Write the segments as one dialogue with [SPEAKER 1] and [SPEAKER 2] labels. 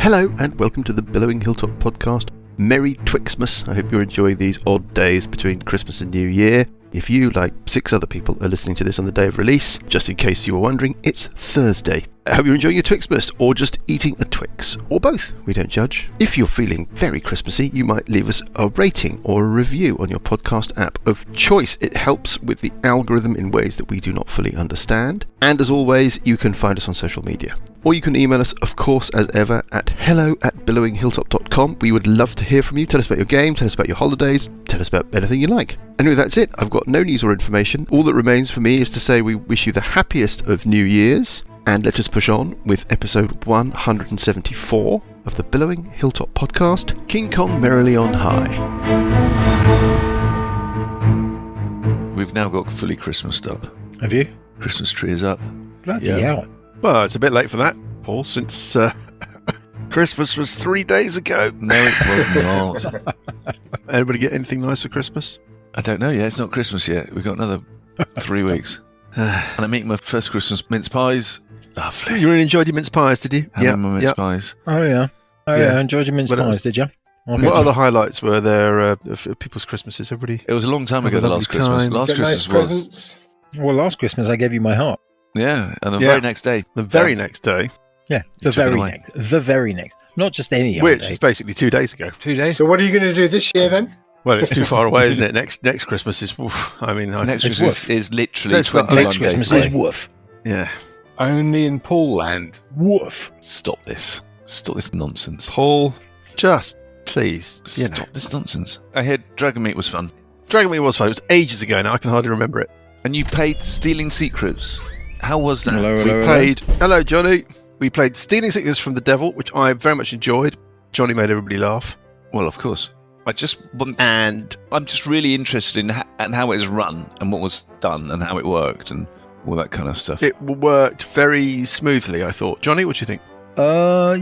[SPEAKER 1] Hello and welcome to the Billowing Hilltop podcast. Merry Twixmas. I hope you're enjoying these odd days between Christmas and New Year. If you, like 6 other people, are listening to this on the day of release, just in case you were wondering, it's Thursday. I hope you're enjoying your Twixmas, or just eating a Twix, or both. We don't judge. If you're feeling very Christmassy, you might leave us a rating or a review on your podcast app of choice. It helps with the algorithm in ways that we do not fully understand. And as always, you can find us on social media. Or you can email us, of course, as ever, at hello@billowinghilltop.com. We would love to hear from you. Tell us about your game, tell us about your holidays, tell us about anything you like. Anyway, that's it. I've got no news or information. All that remains for me is to say we wish you the happiest of New Years. And let us push on with episode 174 of the Billowing Hilltop podcast, King Kong Merrily on High.
[SPEAKER 2] We've now got fully Christmased up.
[SPEAKER 3] Have you?
[SPEAKER 2] Christmas tree is up.
[SPEAKER 3] Bloody hell.
[SPEAKER 1] Well, it's a bit late for that, Paul, since Christmas was 3 days ago.
[SPEAKER 2] No, it was not.
[SPEAKER 1] Anybody get anything nice for Christmas?
[SPEAKER 2] I don't know yet. It's not Christmas yet. We've got another 3 weeks. And I'm eating my first Christmas mince pies. Lovely.
[SPEAKER 1] You really enjoyed your mince pies, did you?
[SPEAKER 2] Yeah, my mince pies.
[SPEAKER 3] Oh, yeah. I enjoyed your mince pies, did you?
[SPEAKER 1] What other highlights were there of people's Christmases? Everybody?
[SPEAKER 2] It was a long time ago, the last Christmas. Last Christmas
[SPEAKER 4] presents.
[SPEAKER 3] Well, last Christmas I gave you my heart.
[SPEAKER 2] Yeah, and the very next day.
[SPEAKER 1] The very next day.
[SPEAKER 3] Yeah, the very next. Not just any other
[SPEAKER 1] Which
[SPEAKER 3] day.
[SPEAKER 1] is basically 2 days ago.
[SPEAKER 3] 2 days.
[SPEAKER 4] So what are you going to do this year then?
[SPEAKER 1] Well, it's too far away, isn't it? Next Christmas is...
[SPEAKER 2] Next Christmas is literally
[SPEAKER 1] Next
[SPEAKER 2] 21
[SPEAKER 3] Next
[SPEAKER 2] days
[SPEAKER 3] Christmas
[SPEAKER 2] away.
[SPEAKER 3] is woof.
[SPEAKER 1] Yeah.
[SPEAKER 4] Only in Paul land.
[SPEAKER 3] Woof.
[SPEAKER 2] Stop this. Stop this nonsense.
[SPEAKER 1] Paul, just please,
[SPEAKER 2] Stop this nonsense. I heard Dragonmeet was fun.
[SPEAKER 1] Dragonmeet was fun. It was ages ago now. I can hardly remember it.
[SPEAKER 2] And you played Stealing Secrets. How was that?
[SPEAKER 1] Hello, Johnny. We played Stealing Secrets from the Devil, which I very much enjoyed. Johnny made everybody laugh.
[SPEAKER 2] Well, of course. I'm just really interested in how it was run and what was done and how it worked and all that kind of stuff.
[SPEAKER 1] It worked very smoothly, I thought. Johnny, what do you think?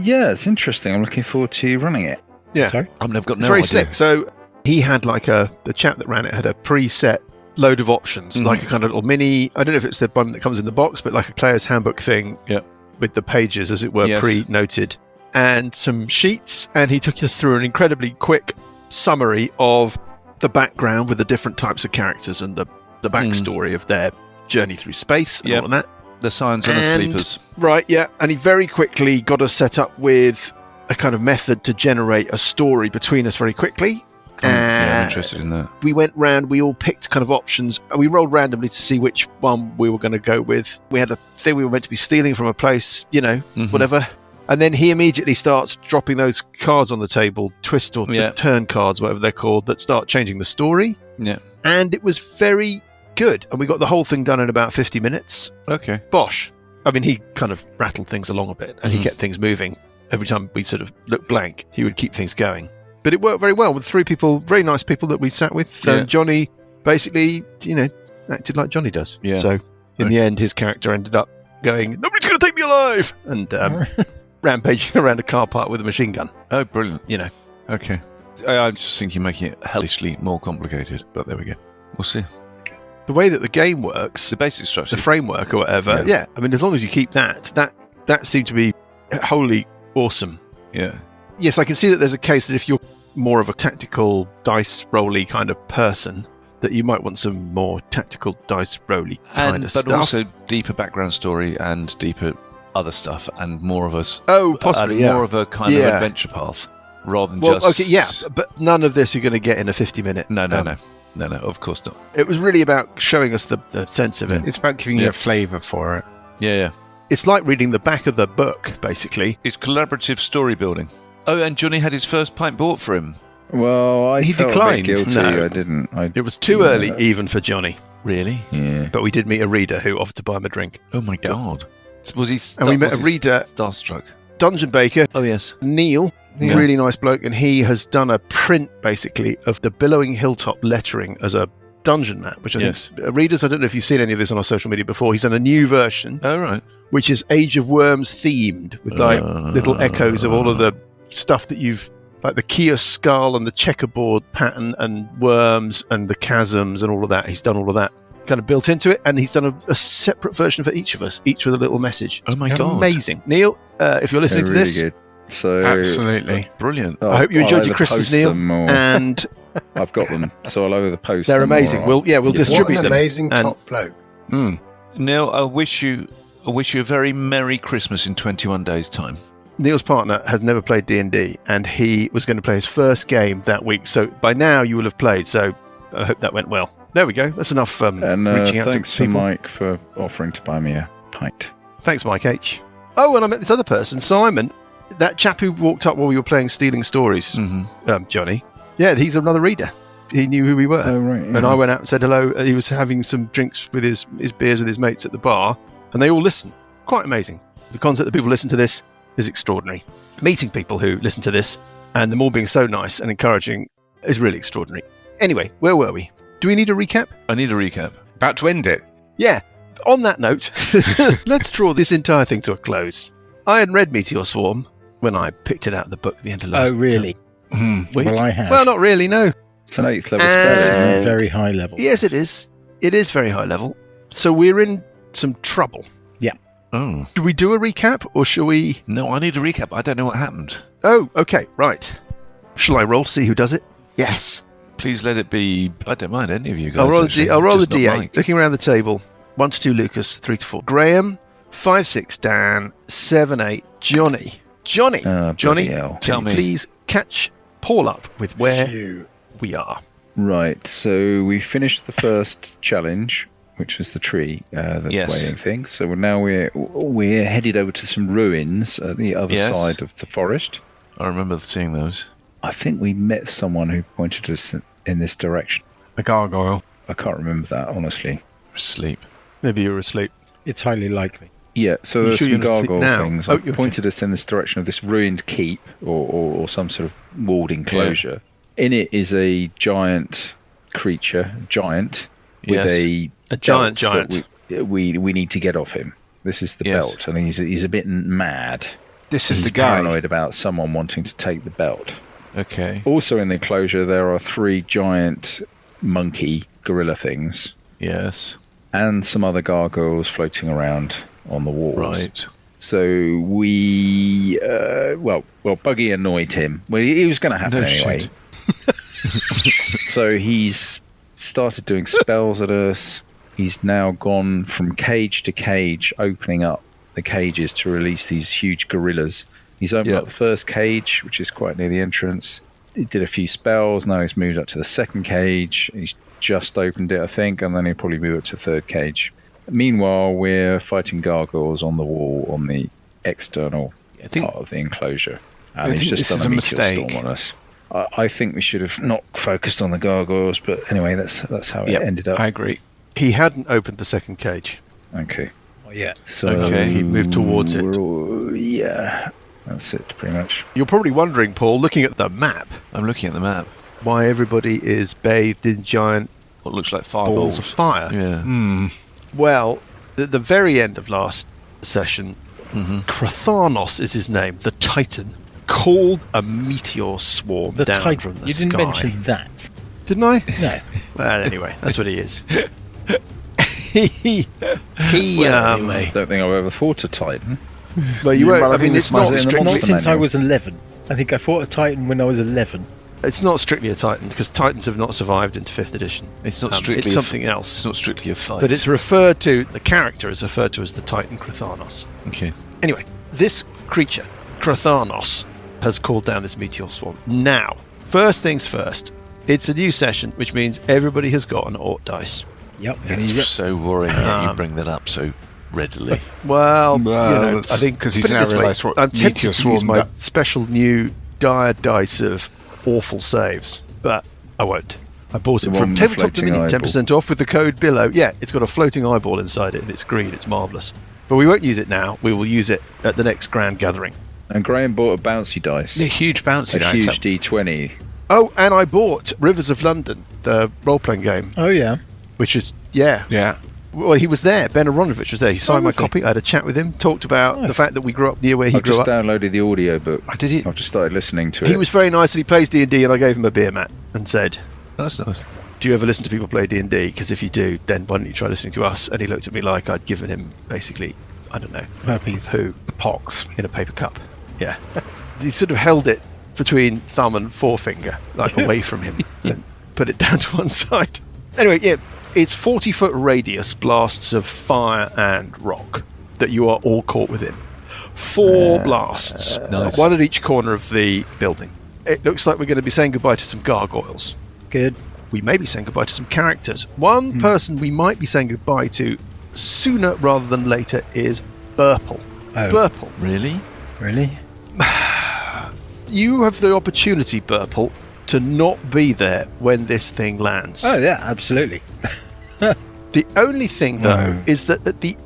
[SPEAKER 5] Yeah, it's interesting. I'm looking forward to running it.
[SPEAKER 1] Yeah.
[SPEAKER 3] Sorry?
[SPEAKER 2] I've got
[SPEAKER 1] It's
[SPEAKER 2] no
[SPEAKER 1] very
[SPEAKER 2] idea.
[SPEAKER 1] slick. So he had the chap that ran it had a preset load of options, like a kind of little mini, I don't know if it's the one that comes in the box, but like a player's handbook thing with the pages, as it were, pre-noted, and some sheets. And he took us through an incredibly quick summary of the background with the different types of characters and the backstory of their journey through space and all of that.
[SPEAKER 2] The Scions and the Sleepers.
[SPEAKER 1] Right, yeah. And he very quickly got us set up with a kind of method to generate a story between us very quickly.
[SPEAKER 2] I'm interested in that.
[SPEAKER 1] We went round, we all picked kind of options. We rolled randomly to see which one we were going to go with. We had a thing we were meant to be stealing from a place, whatever. And then he immediately starts dropping those cards on the table, twist or turn cards, whatever they're called, that start changing the story.
[SPEAKER 2] Yeah.
[SPEAKER 1] And it was very good. And we got the whole thing done in about 50 minutes.
[SPEAKER 2] Okay.
[SPEAKER 1] Bosh. I mean, he kind of rattled things along a bit and he kept things moving. Every time we sort of looked blank, he would keep things going. But it worked very well with 3 people, very nice people that we sat with. Johnny basically, acted like Johnny does. Yeah. So in the end, his character ended up going, "Nobody's going to take me alive!" and rampaging around a car park with a machine gun.
[SPEAKER 2] Oh, brilliant. Okay. I just think you're making it hellishly more complicated, but there we go. We'll see.
[SPEAKER 1] The way that the game works,
[SPEAKER 2] the basic structure,
[SPEAKER 1] the framework or whatever, I mean, as long as you keep that seemed to be wholly awesome.
[SPEAKER 2] Yeah.
[SPEAKER 1] Yes, I can see that there's a case that if you're more of a tactical dice rolly kind of person, that you might want some more tactical dice rolly kind of stuff.
[SPEAKER 2] But also deeper background story and deeper other stuff and more of us.
[SPEAKER 1] Oh, possibly,
[SPEAKER 2] more of a kind of adventure path rather than just.
[SPEAKER 1] Okay, yeah, but none of this you're going to get in a 50-minute.
[SPEAKER 2] No, of course not.
[SPEAKER 1] It was really about showing us the sense of it.
[SPEAKER 3] It's about giving you a flavour for it.
[SPEAKER 2] Yeah.
[SPEAKER 1] It's like reading the back of the book, basically.
[SPEAKER 2] It's collaborative story building. Oh, and Johnny had his first pint bought for him.
[SPEAKER 5] Well,
[SPEAKER 1] he declined.
[SPEAKER 5] Guilty.
[SPEAKER 1] No,
[SPEAKER 5] I didn't.
[SPEAKER 1] It was too early, even for Johnny.
[SPEAKER 2] Really?
[SPEAKER 5] Yeah.
[SPEAKER 1] But we did meet a reader who offered to buy him a drink.
[SPEAKER 2] Oh my God! Was he?
[SPEAKER 1] And we met a reader,
[SPEAKER 2] starstruck.
[SPEAKER 1] Dungeon Baker.
[SPEAKER 2] Oh yes,
[SPEAKER 1] Neil. Really nice bloke, and he has done a print basically of the Billowing Hilltop lettering as a dungeon map, which I think readers. I don't know if you've seen any of this on our social media before. He's done a new version.
[SPEAKER 2] Oh right.
[SPEAKER 1] Which is Age of Worms themed, with like little echoes of all of the stuff that you've, like the Kia skull and the checkerboard pattern and worms and the chasms and all of that. He's done all of that kind of built into it, and he's done a separate version for each of us, each with a little message.
[SPEAKER 2] Oh my God.
[SPEAKER 1] Amazing. Neil, if you're listening to
[SPEAKER 5] really
[SPEAKER 1] this,
[SPEAKER 5] good. So
[SPEAKER 4] Absolutely.
[SPEAKER 2] Brilliant.
[SPEAKER 1] I hope you enjoyed
[SPEAKER 5] I'll
[SPEAKER 1] your
[SPEAKER 5] either
[SPEAKER 1] Christmas
[SPEAKER 5] post
[SPEAKER 1] meal.
[SPEAKER 5] them or-
[SPEAKER 1] And
[SPEAKER 5] I've got them, so I'll either post
[SPEAKER 1] they're
[SPEAKER 5] them
[SPEAKER 1] amazing.
[SPEAKER 5] or
[SPEAKER 1] We'll
[SPEAKER 4] What
[SPEAKER 1] distribute
[SPEAKER 4] an
[SPEAKER 1] them.
[SPEAKER 4] amazing
[SPEAKER 1] And-
[SPEAKER 4] top bloke.
[SPEAKER 2] Neil, I wish you a very Merry Christmas in 21 days' time.
[SPEAKER 1] Neil's partner has never played D&D, and he was going to play his first game that week. So by now you will have played. So I hope that went well. There we go. That's enough
[SPEAKER 5] and
[SPEAKER 1] reaching out
[SPEAKER 5] thanks
[SPEAKER 1] to
[SPEAKER 5] to
[SPEAKER 1] people.
[SPEAKER 5] Mike for offering to buy me a pint.
[SPEAKER 1] Thanks, Mike H. Oh, and I met this other person, Simon, that chap who walked up while we were playing Stealing Stories, Johnny. Yeah, he's another reader. He knew who we were.
[SPEAKER 5] Oh, right.
[SPEAKER 1] And I went out and said hello. He was having some drinks with his beers with his mates at the bar, and they all listened. Quite amazing. The concept that people listen to this is extraordinary. Meeting people who listen to this, and them all being so nice and encouraging, is really extraordinary. Anyway, where were we? Do we need a recap?
[SPEAKER 2] I need a recap.
[SPEAKER 4] About to end it.
[SPEAKER 1] Yeah. On that note, let's draw this entire thing to a close. I had read Meteor Swarm when I picked it out of the book at the end of last
[SPEAKER 3] Oh, really?
[SPEAKER 1] week.
[SPEAKER 3] Well, I have.
[SPEAKER 1] Well, not really, no.
[SPEAKER 5] It's an 8th level spell,
[SPEAKER 3] It's
[SPEAKER 5] isn't
[SPEAKER 3] a
[SPEAKER 5] it?
[SPEAKER 3] very high level.
[SPEAKER 1] Yes, it is. It is very high level. So we're in some trouble.
[SPEAKER 2] Oh.
[SPEAKER 1] Do we do a recap, or shall we...
[SPEAKER 2] No, I need a recap. I don't know what happened.
[SPEAKER 1] Oh, okay, right. Shall I roll to see who does it? Yes.
[SPEAKER 2] Please let it be... I don't mind any of you guys.
[SPEAKER 1] I'll roll the
[SPEAKER 2] actually.
[SPEAKER 1] I'll roll the
[SPEAKER 2] Just not
[SPEAKER 1] D8.
[SPEAKER 2] Mike.
[SPEAKER 1] Looking around the table. 1 to 2 Lucas, 3 to 4 Graham, 5 6 Dan, 7 8 Johnny. Johnny,
[SPEAKER 5] Bloody
[SPEAKER 1] Johnny,
[SPEAKER 5] hell.
[SPEAKER 2] Tell me.
[SPEAKER 1] please catch Paul up with where
[SPEAKER 4] Phew.
[SPEAKER 1] we are.
[SPEAKER 5] Right, so we finished the first challenge, which was the tree, the
[SPEAKER 2] Yes.
[SPEAKER 5] waiting thing. So we're headed over to some ruins at the other
[SPEAKER 2] Yes.
[SPEAKER 5] side of the forest.
[SPEAKER 2] I remember seeing those.
[SPEAKER 5] I think we met someone who pointed us in this direction.
[SPEAKER 4] The gargoyle.
[SPEAKER 5] I can't remember that, honestly.
[SPEAKER 2] Sleep.
[SPEAKER 1] Maybe you're asleep.
[SPEAKER 3] It's highly likely.
[SPEAKER 5] Yeah, so
[SPEAKER 1] You
[SPEAKER 5] there's
[SPEAKER 1] sure
[SPEAKER 5] some
[SPEAKER 1] you're not asleep
[SPEAKER 5] gargoyle
[SPEAKER 1] now?
[SPEAKER 5] things.
[SPEAKER 1] Oh,
[SPEAKER 5] I pointed us in this direction of this ruined keep or some sort of walled enclosure. In it is a giant creature, with
[SPEAKER 2] Yes.
[SPEAKER 5] a
[SPEAKER 1] giant
[SPEAKER 5] belt
[SPEAKER 1] giant.
[SPEAKER 5] that we need to get off him. This is the
[SPEAKER 2] Yes.
[SPEAKER 5] belt, and he's a bit mad.
[SPEAKER 4] This is
[SPEAKER 5] He's
[SPEAKER 4] the guy.
[SPEAKER 5] paranoid about someone wanting to take the belt.
[SPEAKER 2] Okay.
[SPEAKER 5] Also in the enclosure, there are 3 giant monkey gorilla things
[SPEAKER 2] Yes.
[SPEAKER 5] and some other gargoyles floating around on the walls.
[SPEAKER 2] Right.
[SPEAKER 5] So we, Buggy annoyed him. Well, it was going to happen
[SPEAKER 2] No
[SPEAKER 5] anyway.
[SPEAKER 2] shit.
[SPEAKER 5] So he's started doing spells at us. He's now gone from cage to cage, opening up the cages to release these huge gorillas. He's opened up the first cage, which is quite near the entrance. He did a few spells. Now he's moved up to the second cage. He's just opened it, I think, and then he'll probably move up to the third cage. Meanwhile, we're fighting gargoyles on the wall on the external
[SPEAKER 1] I think
[SPEAKER 5] part of the enclosure.
[SPEAKER 4] I
[SPEAKER 5] And he's
[SPEAKER 4] think
[SPEAKER 5] just
[SPEAKER 4] this
[SPEAKER 5] done
[SPEAKER 4] is
[SPEAKER 5] a
[SPEAKER 4] a
[SPEAKER 5] meteor
[SPEAKER 4] mistake.
[SPEAKER 5] storm on us. I think we should have not focused on the gargoyles, but anyway, that's how
[SPEAKER 1] Yep,
[SPEAKER 5] it ended up.
[SPEAKER 4] I agree.
[SPEAKER 1] he hadn't opened the second cage.
[SPEAKER 5] Okay.
[SPEAKER 3] Oh, yeah.
[SPEAKER 5] So
[SPEAKER 2] Okay,
[SPEAKER 1] he moved towards it.
[SPEAKER 5] Yeah, that's it, pretty much.
[SPEAKER 1] You're probably wondering, Paul, looking at the map,
[SPEAKER 2] I'm looking at the map.
[SPEAKER 1] why everybody is bathed in giant
[SPEAKER 2] What looks like
[SPEAKER 1] balls
[SPEAKER 2] fireballs.
[SPEAKER 1] of fire.
[SPEAKER 2] Yeah.
[SPEAKER 4] Hmm.
[SPEAKER 1] Well, at the very end of last session, Krathanos is his name, the Titan, called a meteor swarm
[SPEAKER 3] The
[SPEAKER 1] down
[SPEAKER 3] Titan.
[SPEAKER 1] from the
[SPEAKER 3] You didn't
[SPEAKER 1] sky.
[SPEAKER 3] mention that.
[SPEAKER 1] Didn't I?
[SPEAKER 3] No.
[SPEAKER 1] Well, anyway, that's what he is. he
[SPEAKER 5] I don't think I've ever fought a Titan.
[SPEAKER 1] well, you
[SPEAKER 4] Yeah,
[SPEAKER 1] won't.
[SPEAKER 4] well, I
[SPEAKER 1] I mean,
[SPEAKER 4] think
[SPEAKER 1] it's
[SPEAKER 4] this
[SPEAKER 1] not
[SPEAKER 4] might be in the
[SPEAKER 1] strictly.
[SPEAKER 3] Not
[SPEAKER 5] Monster
[SPEAKER 3] since I
[SPEAKER 5] manual.
[SPEAKER 3] was 11. I think I fought a Titan when I was 11.
[SPEAKER 1] It's not strictly a Titan because Titans have not survived into 5th edition.
[SPEAKER 2] It's not strictly.
[SPEAKER 1] It's something else.
[SPEAKER 2] It's not strictly a fight.
[SPEAKER 1] But it's referred to. The character is referred to as the Titan Krathanos.
[SPEAKER 2] okay.
[SPEAKER 1] Anyway, this creature, Krathanos, has called down this meteor swarm. Now, first things first, it's a new session, which means everybody has got an Ort dice.
[SPEAKER 3] Yep.
[SPEAKER 2] It's so worrying that you bring that up so readily.
[SPEAKER 1] Well,
[SPEAKER 4] Well,
[SPEAKER 1] I think
[SPEAKER 4] 'cause he's
[SPEAKER 1] put it
[SPEAKER 4] now
[SPEAKER 1] this way,
[SPEAKER 4] realised what
[SPEAKER 1] I'm
[SPEAKER 4] Meteor
[SPEAKER 1] tempted to use
[SPEAKER 4] Swarm
[SPEAKER 1] my
[SPEAKER 4] does.
[SPEAKER 1] special new dire dice of awful saves, but I won't. I bought
[SPEAKER 5] The
[SPEAKER 1] it
[SPEAKER 5] one
[SPEAKER 1] from
[SPEAKER 5] with the
[SPEAKER 1] Tabletop
[SPEAKER 5] floating
[SPEAKER 1] Dominion,
[SPEAKER 5] eyeball.
[SPEAKER 1] 10% off with the code below. Yeah, it's got a floating eyeball inside it, and it's green. It's marvellous. But we won't use it now. We will use it at the next grand gathering.
[SPEAKER 5] And Graham bought a bouncy dice.
[SPEAKER 4] A huge bouncy
[SPEAKER 5] A
[SPEAKER 4] dice.
[SPEAKER 5] huge D20.
[SPEAKER 1] Oh, and I bought Rivers of London, the role-playing game,
[SPEAKER 3] Oh, yeah.
[SPEAKER 1] which is, yeah.
[SPEAKER 4] Yeah.
[SPEAKER 1] Well, he was there. Ben Aronovich was there. He signed my
[SPEAKER 3] was he?
[SPEAKER 1] copy. I had a chat with him, talked about the
[SPEAKER 3] Nice.
[SPEAKER 1] fact that we grew up near where he
[SPEAKER 5] I've
[SPEAKER 1] grew
[SPEAKER 5] just
[SPEAKER 1] up.
[SPEAKER 5] downloaded the audiobook.
[SPEAKER 2] Did it?
[SPEAKER 5] I've just started listening to it.
[SPEAKER 1] He was very nice, and he plays D&D, and I gave him a beer mat and said,
[SPEAKER 2] That's nice.
[SPEAKER 1] do you ever listen to people play D&D? Because if you do, then why don't you try listening to us? And he looked at me like I'd given him, basically, I don't know,
[SPEAKER 3] Herpes.
[SPEAKER 1] who,
[SPEAKER 4] The pox.
[SPEAKER 1] in a paper cup. Yeah. He sort of held it between thumb and forefinger, like away from him, and put it down to one side. Anyway, yeah, it's 40-foot radius blasts of fire and rock that you are all caught within. 4 blasts,
[SPEAKER 2] Nice.
[SPEAKER 1] one at each corner of the building. It looks like we're going to be saying goodbye to some gargoyles.
[SPEAKER 3] Good.
[SPEAKER 1] We may be saying goodbye to some characters. One person we might be saying goodbye to sooner rather than later is Burple.
[SPEAKER 3] Oh.
[SPEAKER 1] Burple.
[SPEAKER 2] Really?
[SPEAKER 3] Really?
[SPEAKER 1] You have the opportunity, Burple, to not be there when this thing lands.
[SPEAKER 3] Oh, yeah, absolutely.
[SPEAKER 1] The only thing, though,
[SPEAKER 3] No.
[SPEAKER 1] is that at the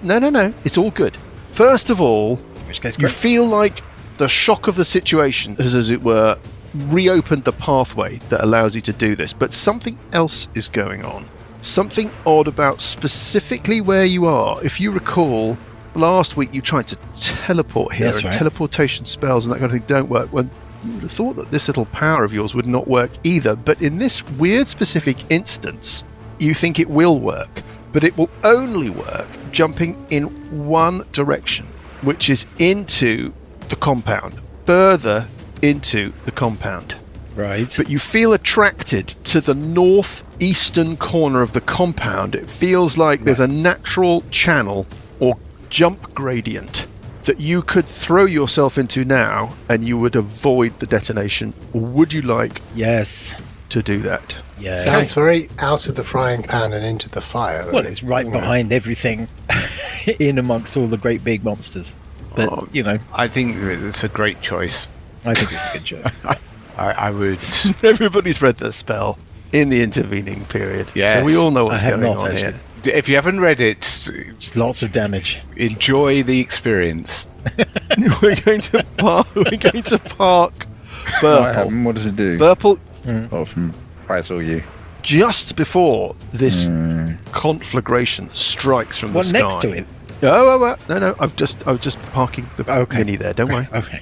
[SPEAKER 1] No, it's all good. First of all,
[SPEAKER 3] In which case,
[SPEAKER 1] you
[SPEAKER 3] great.
[SPEAKER 1] feel like the shock of the situation has, as it were, reopened the pathway that allows you to do this. But something else is going on. Something odd about specifically where you are. If you recall, last week you tried to teleport here,
[SPEAKER 3] That's
[SPEAKER 1] and
[SPEAKER 3] right.
[SPEAKER 1] teleportation spells and that kind of thing don't work. Well, you would have thought that this little power of yours would not work either. But in this weird specific instance, you think it will work. But it will only work jumping in one direction, which is into the compound, further into the compound.
[SPEAKER 3] Right.
[SPEAKER 1] But you feel attracted to the northeastern corner of the compound. It feels like there's a natural channel or jump gradient that you could throw yourself into now and you would avoid the detonation. Would you like
[SPEAKER 3] Yes.
[SPEAKER 1] to do that?
[SPEAKER 3] Yes.
[SPEAKER 6] Sounds very out of the frying pan and into the fire.
[SPEAKER 3] Well, it's right
[SPEAKER 6] doesn't it?
[SPEAKER 3] behind everything, in amongst all the great big monsters. But,
[SPEAKER 1] Oh.
[SPEAKER 3] you know,
[SPEAKER 4] I think it's a great choice.
[SPEAKER 3] I think it's a good joke.
[SPEAKER 4] I would.
[SPEAKER 1] Everybody's read the spell in the intervening period.
[SPEAKER 4] Yes.
[SPEAKER 1] So we all know what's
[SPEAKER 3] I have
[SPEAKER 1] going
[SPEAKER 3] not,
[SPEAKER 1] on
[SPEAKER 3] actually.
[SPEAKER 1] here.
[SPEAKER 4] If you haven't read it,
[SPEAKER 3] It's lots of damage.
[SPEAKER 4] enjoy the experience.
[SPEAKER 1] We're going to park. We're going to park
[SPEAKER 5] Right,
[SPEAKER 1] Burple.
[SPEAKER 5] Adam, what does it do?
[SPEAKER 1] Burple,
[SPEAKER 5] Apart from I saw you.
[SPEAKER 1] just before this conflagration strikes from the
[SPEAKER 3] What,
[SPEAKER 1] sky.
[SPEAKER 3] next to it?
[SPEAKER 1] Oh, no. I was just parking the
[SPEAKER 3] Okay.
[SPEAKER 1] mini there. Don't worry.
[SPEAKER 3] Okay.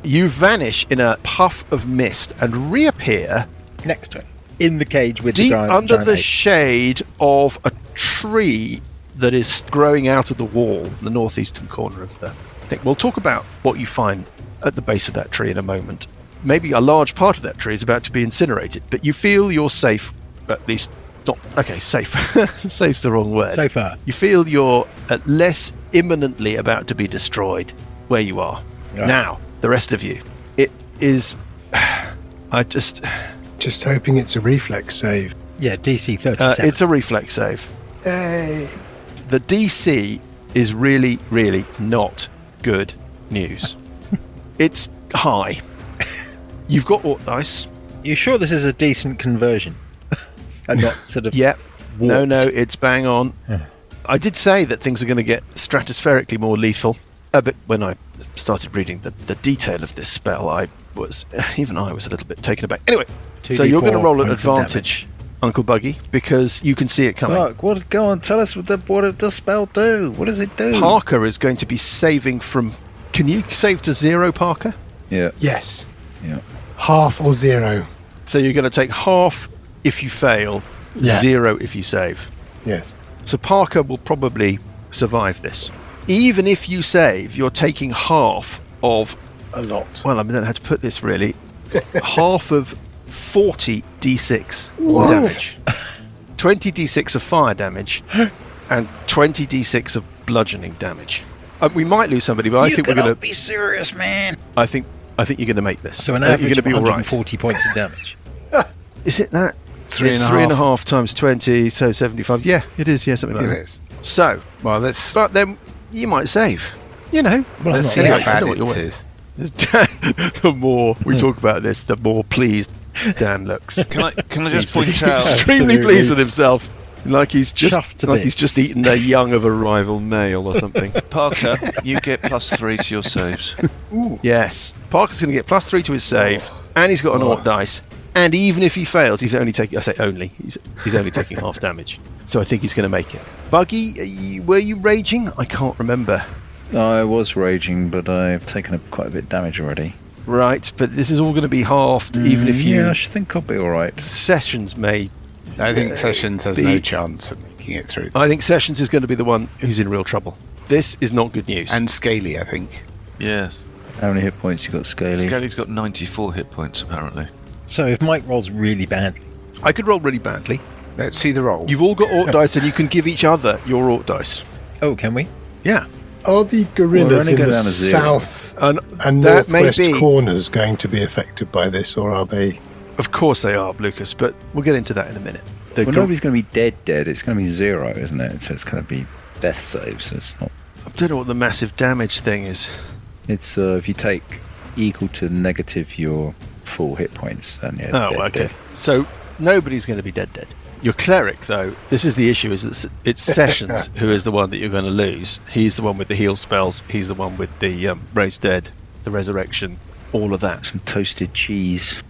[SPEAKER 1] You vanish in a puff of mist and reappear
[SPEAKER 3] Next to it. In the cage with
[SPEAKER 1] deep
[SPEAKER 3] the giant,
[SPEAKER 1] under
[SPEAKER 3] giant
[SPEAKER 1] the
[SPEAKER 3] ape.
[SPEAKER 1] shade of a tree that is growing out of the wall, the northeastern corner of the thing. We'll talk about what you find at the base of that tree in a moment. Maybe a large part of that tree is about to be incinerated, but you feel you're safe, at least not. Okay, safe. Safe's the wrong word.
[SPEAKER 3] So far.
[SPEAKER 1] You feel you're less imminently about to be destroyed where you are.
[SPEAKER 3] Yeah.
[SPEAKER 1] Now, the rest of you. It is.
[SPEAKER 6] Just hoping it's a reflex save.
[SPEAKER 3] Yeah, DC 37.
[SPEAKER 1] It's a reflex save.
[SPEAKER 6] Yay!
[SPEAKER 1] The DC is really, really not good news. It's high. You've got Orc dice.
[SPEAKER 3] You sure this is a decent conversion? And not sort of...
[SPEAKER 1] Yep. No,
[SPEAKER 3] warped?
[SPEAKER 1] it's bang on. I did say that things are going to get stratospherically more lethal. But when I started reading the detail of this spell, I was a little bit taken aback. Anyway, so you're going to
[SPEAKER 3] 2d4
[SPEAKER 1] roll at
[SPEAKER 3] points of
[SPEAKER 1] advantage, Uncle Buggy, because you can see it coming.
[SPEAKER 5] Mark, go on, tell us what does the spell do? What does it do?
[SPEAKER 1] Parker is going to be saving from... Can you save to 0, Parker?
[SPEAKER 5] Yeah.
[SPEAKER 6] Yes.
[SPEAKER 5] Yeah.
[SPEAKER 6] Half or 0.
[SPEAKER 1] So you're going to take half if you fail,
[SPEAKER 6] Yeah.
[SPEAKER 1] 0 if you save.
[SPEAKER 6] Yes.
[SPEAKER 1] So Parker will probably survive this. Even if you save, you're taking half of...
[SPEAKER 6] A lot.
[SPEAKER 1] Well, I don't know how to put this really. Half of 40 d6
[SPEAKER 6] What?
[SPEAKER 1] damage. 20 d6 of fire damage and 20 d6 of bludgeoning damage. We might lose somebody, but I think we're going to...
[SPEAKER 5] be serious, man.
[SPEAKER 1] I think you're going to make this.
[SPEAKER 3] So an
[SPEAKER 1] I think
[SPEAKER 3] average
[SPEAKER 1] you're
[SPEAKER 3] of
[SPEAKER 1] going to be all right.
[SPEAKER 3] 140 points of damage.
[SPEAKER 1] Is it that?
[SPEAKER 4] Three
[SPEAKER 1] It's
[SPEAKER 4] and a
[SPEAKER 1] 3.5 times 20, so 75. Yeah, it is. Yeah, something like
[SPEAKER 4] It
[SPEAKER 1] that.
[SPEAKER 4] is.
[SPEAKER 1] So,
[SPEAKER 4] Well, let's
[SPEAKER 1] but then you might save. You know.
[SPEAKER 3] Well,
[SPEAKER 4] let's
[SPEAKER 3] not
[SPEAKER 4] see
[SPEAKER 3] yet.
[SPEAKER 4] how
[SPEAKER 1] I
[SPEAKER 4] bad
[SPEAKER 1] know what
[SPEAKER 4] it
[SPEAKER 1] you're
[SPEAKER 4] is.
[SPEAKER 1] The more we talk about this, the more pleased Dan looks.
[SPEAKER 2] Can I just point out?
[SPEAKER 1] Extremely
[SPEAKER 3] Absolutely.
[SPEAKER 1] pleased with himself, like he's
[SPEAKER 3] Chuffed to
[SPEAKER 1] just
[SPEAKER 3] bits.
[SPEAKER 1] eaten the young of a rival male or something.
[SPEAKER 2] Parker, you get +3 to your saves.
[SPEAKER 1] Yes, Parker's going to get +3 to his save, and he's got an Orc dice. And even if he fails, he's only taking. I say only. He's only taking half damage. So I think he's going to make it. Buggy, were you raging? I can't remember.
[SPEAKER 5] I was raging, but I've taken quite a bit of damage already.
[SPEAKER 1] Right, but this is all going to be halved, even if you.
[SPEAKER 5] Yeah, I should think I'll be all right.
[SPEAKER 1] Sessions may.
[SPEAKER 4] I think Sessions has
[SPEAKER 1] the-
[SPEAKER 4] no chance of making it through.
[SPEAKER 1] I think Sessions is going to be the one who's in real trouble. This is not good news.
[SPEAKER 4] And Scaly, I think.
[SPEAKER 2] Yes.
[SPEAKER 5] How many hit points you got, Scaly?
[SPEAKER 2] Scaly's got 94 hit points, apparently.
[SPEAKER 3] So if Mike rolls really badly,
[SPEAKER 1] I could roll really badly.
[SPEAKER 4] Let's see the roll.
[SPEAKER 1] You've all got Orc dice, and you can give each other your Orc dice.
[SPEAKER 3] oh, can we?
[SPEAKER 1] Yeah.
[SPEAKER 6] Are the gorillas
[SPEAKER 5] only
[SPEAKER 6] in
[SPEAKER 5] go
[SPEAKER 6] the
[SPEAKER 5] down to 0.
[SPEAKER 6] south
[SPEAKER 1] And
[SPEAKER 6] and
[SPEAKER 1] that may
[SPEAKER 6] northwest
[SPEAKER 1] be.
[SPEAKER 6] corners going to be affected by this, or are they?
[SPEAKER 1] Of course they are, Lucas, but we'll get into that in a minute. The
[SPEAKER 5] Well,
[SPEAKER 1] gor-
[SPEAKER 5] nobody's going to be dead. It's going to be 0, isn't it? So it's going to be death saves. It's not.
[SPEAKER 1] I don't know what the massive damage thing is.
[SPEAKER 5] It's if you take equal to negative your full hit points, then you're
[SPEAKER 1] Oh,
[SPEAKER 5] dead,
[SPEAKER 1] okay.
[SPEAKER 5] dead.
[SPEAKER 1] So nobody's going to be dead. Your cleric, though, this is the issue, is that it's Sessions who is the one that you're going to lose. He's the one with the heal spells. He's the one with the raised dead, the resurrection, all of that.
[SPEAKER 5] Some toasted cheese.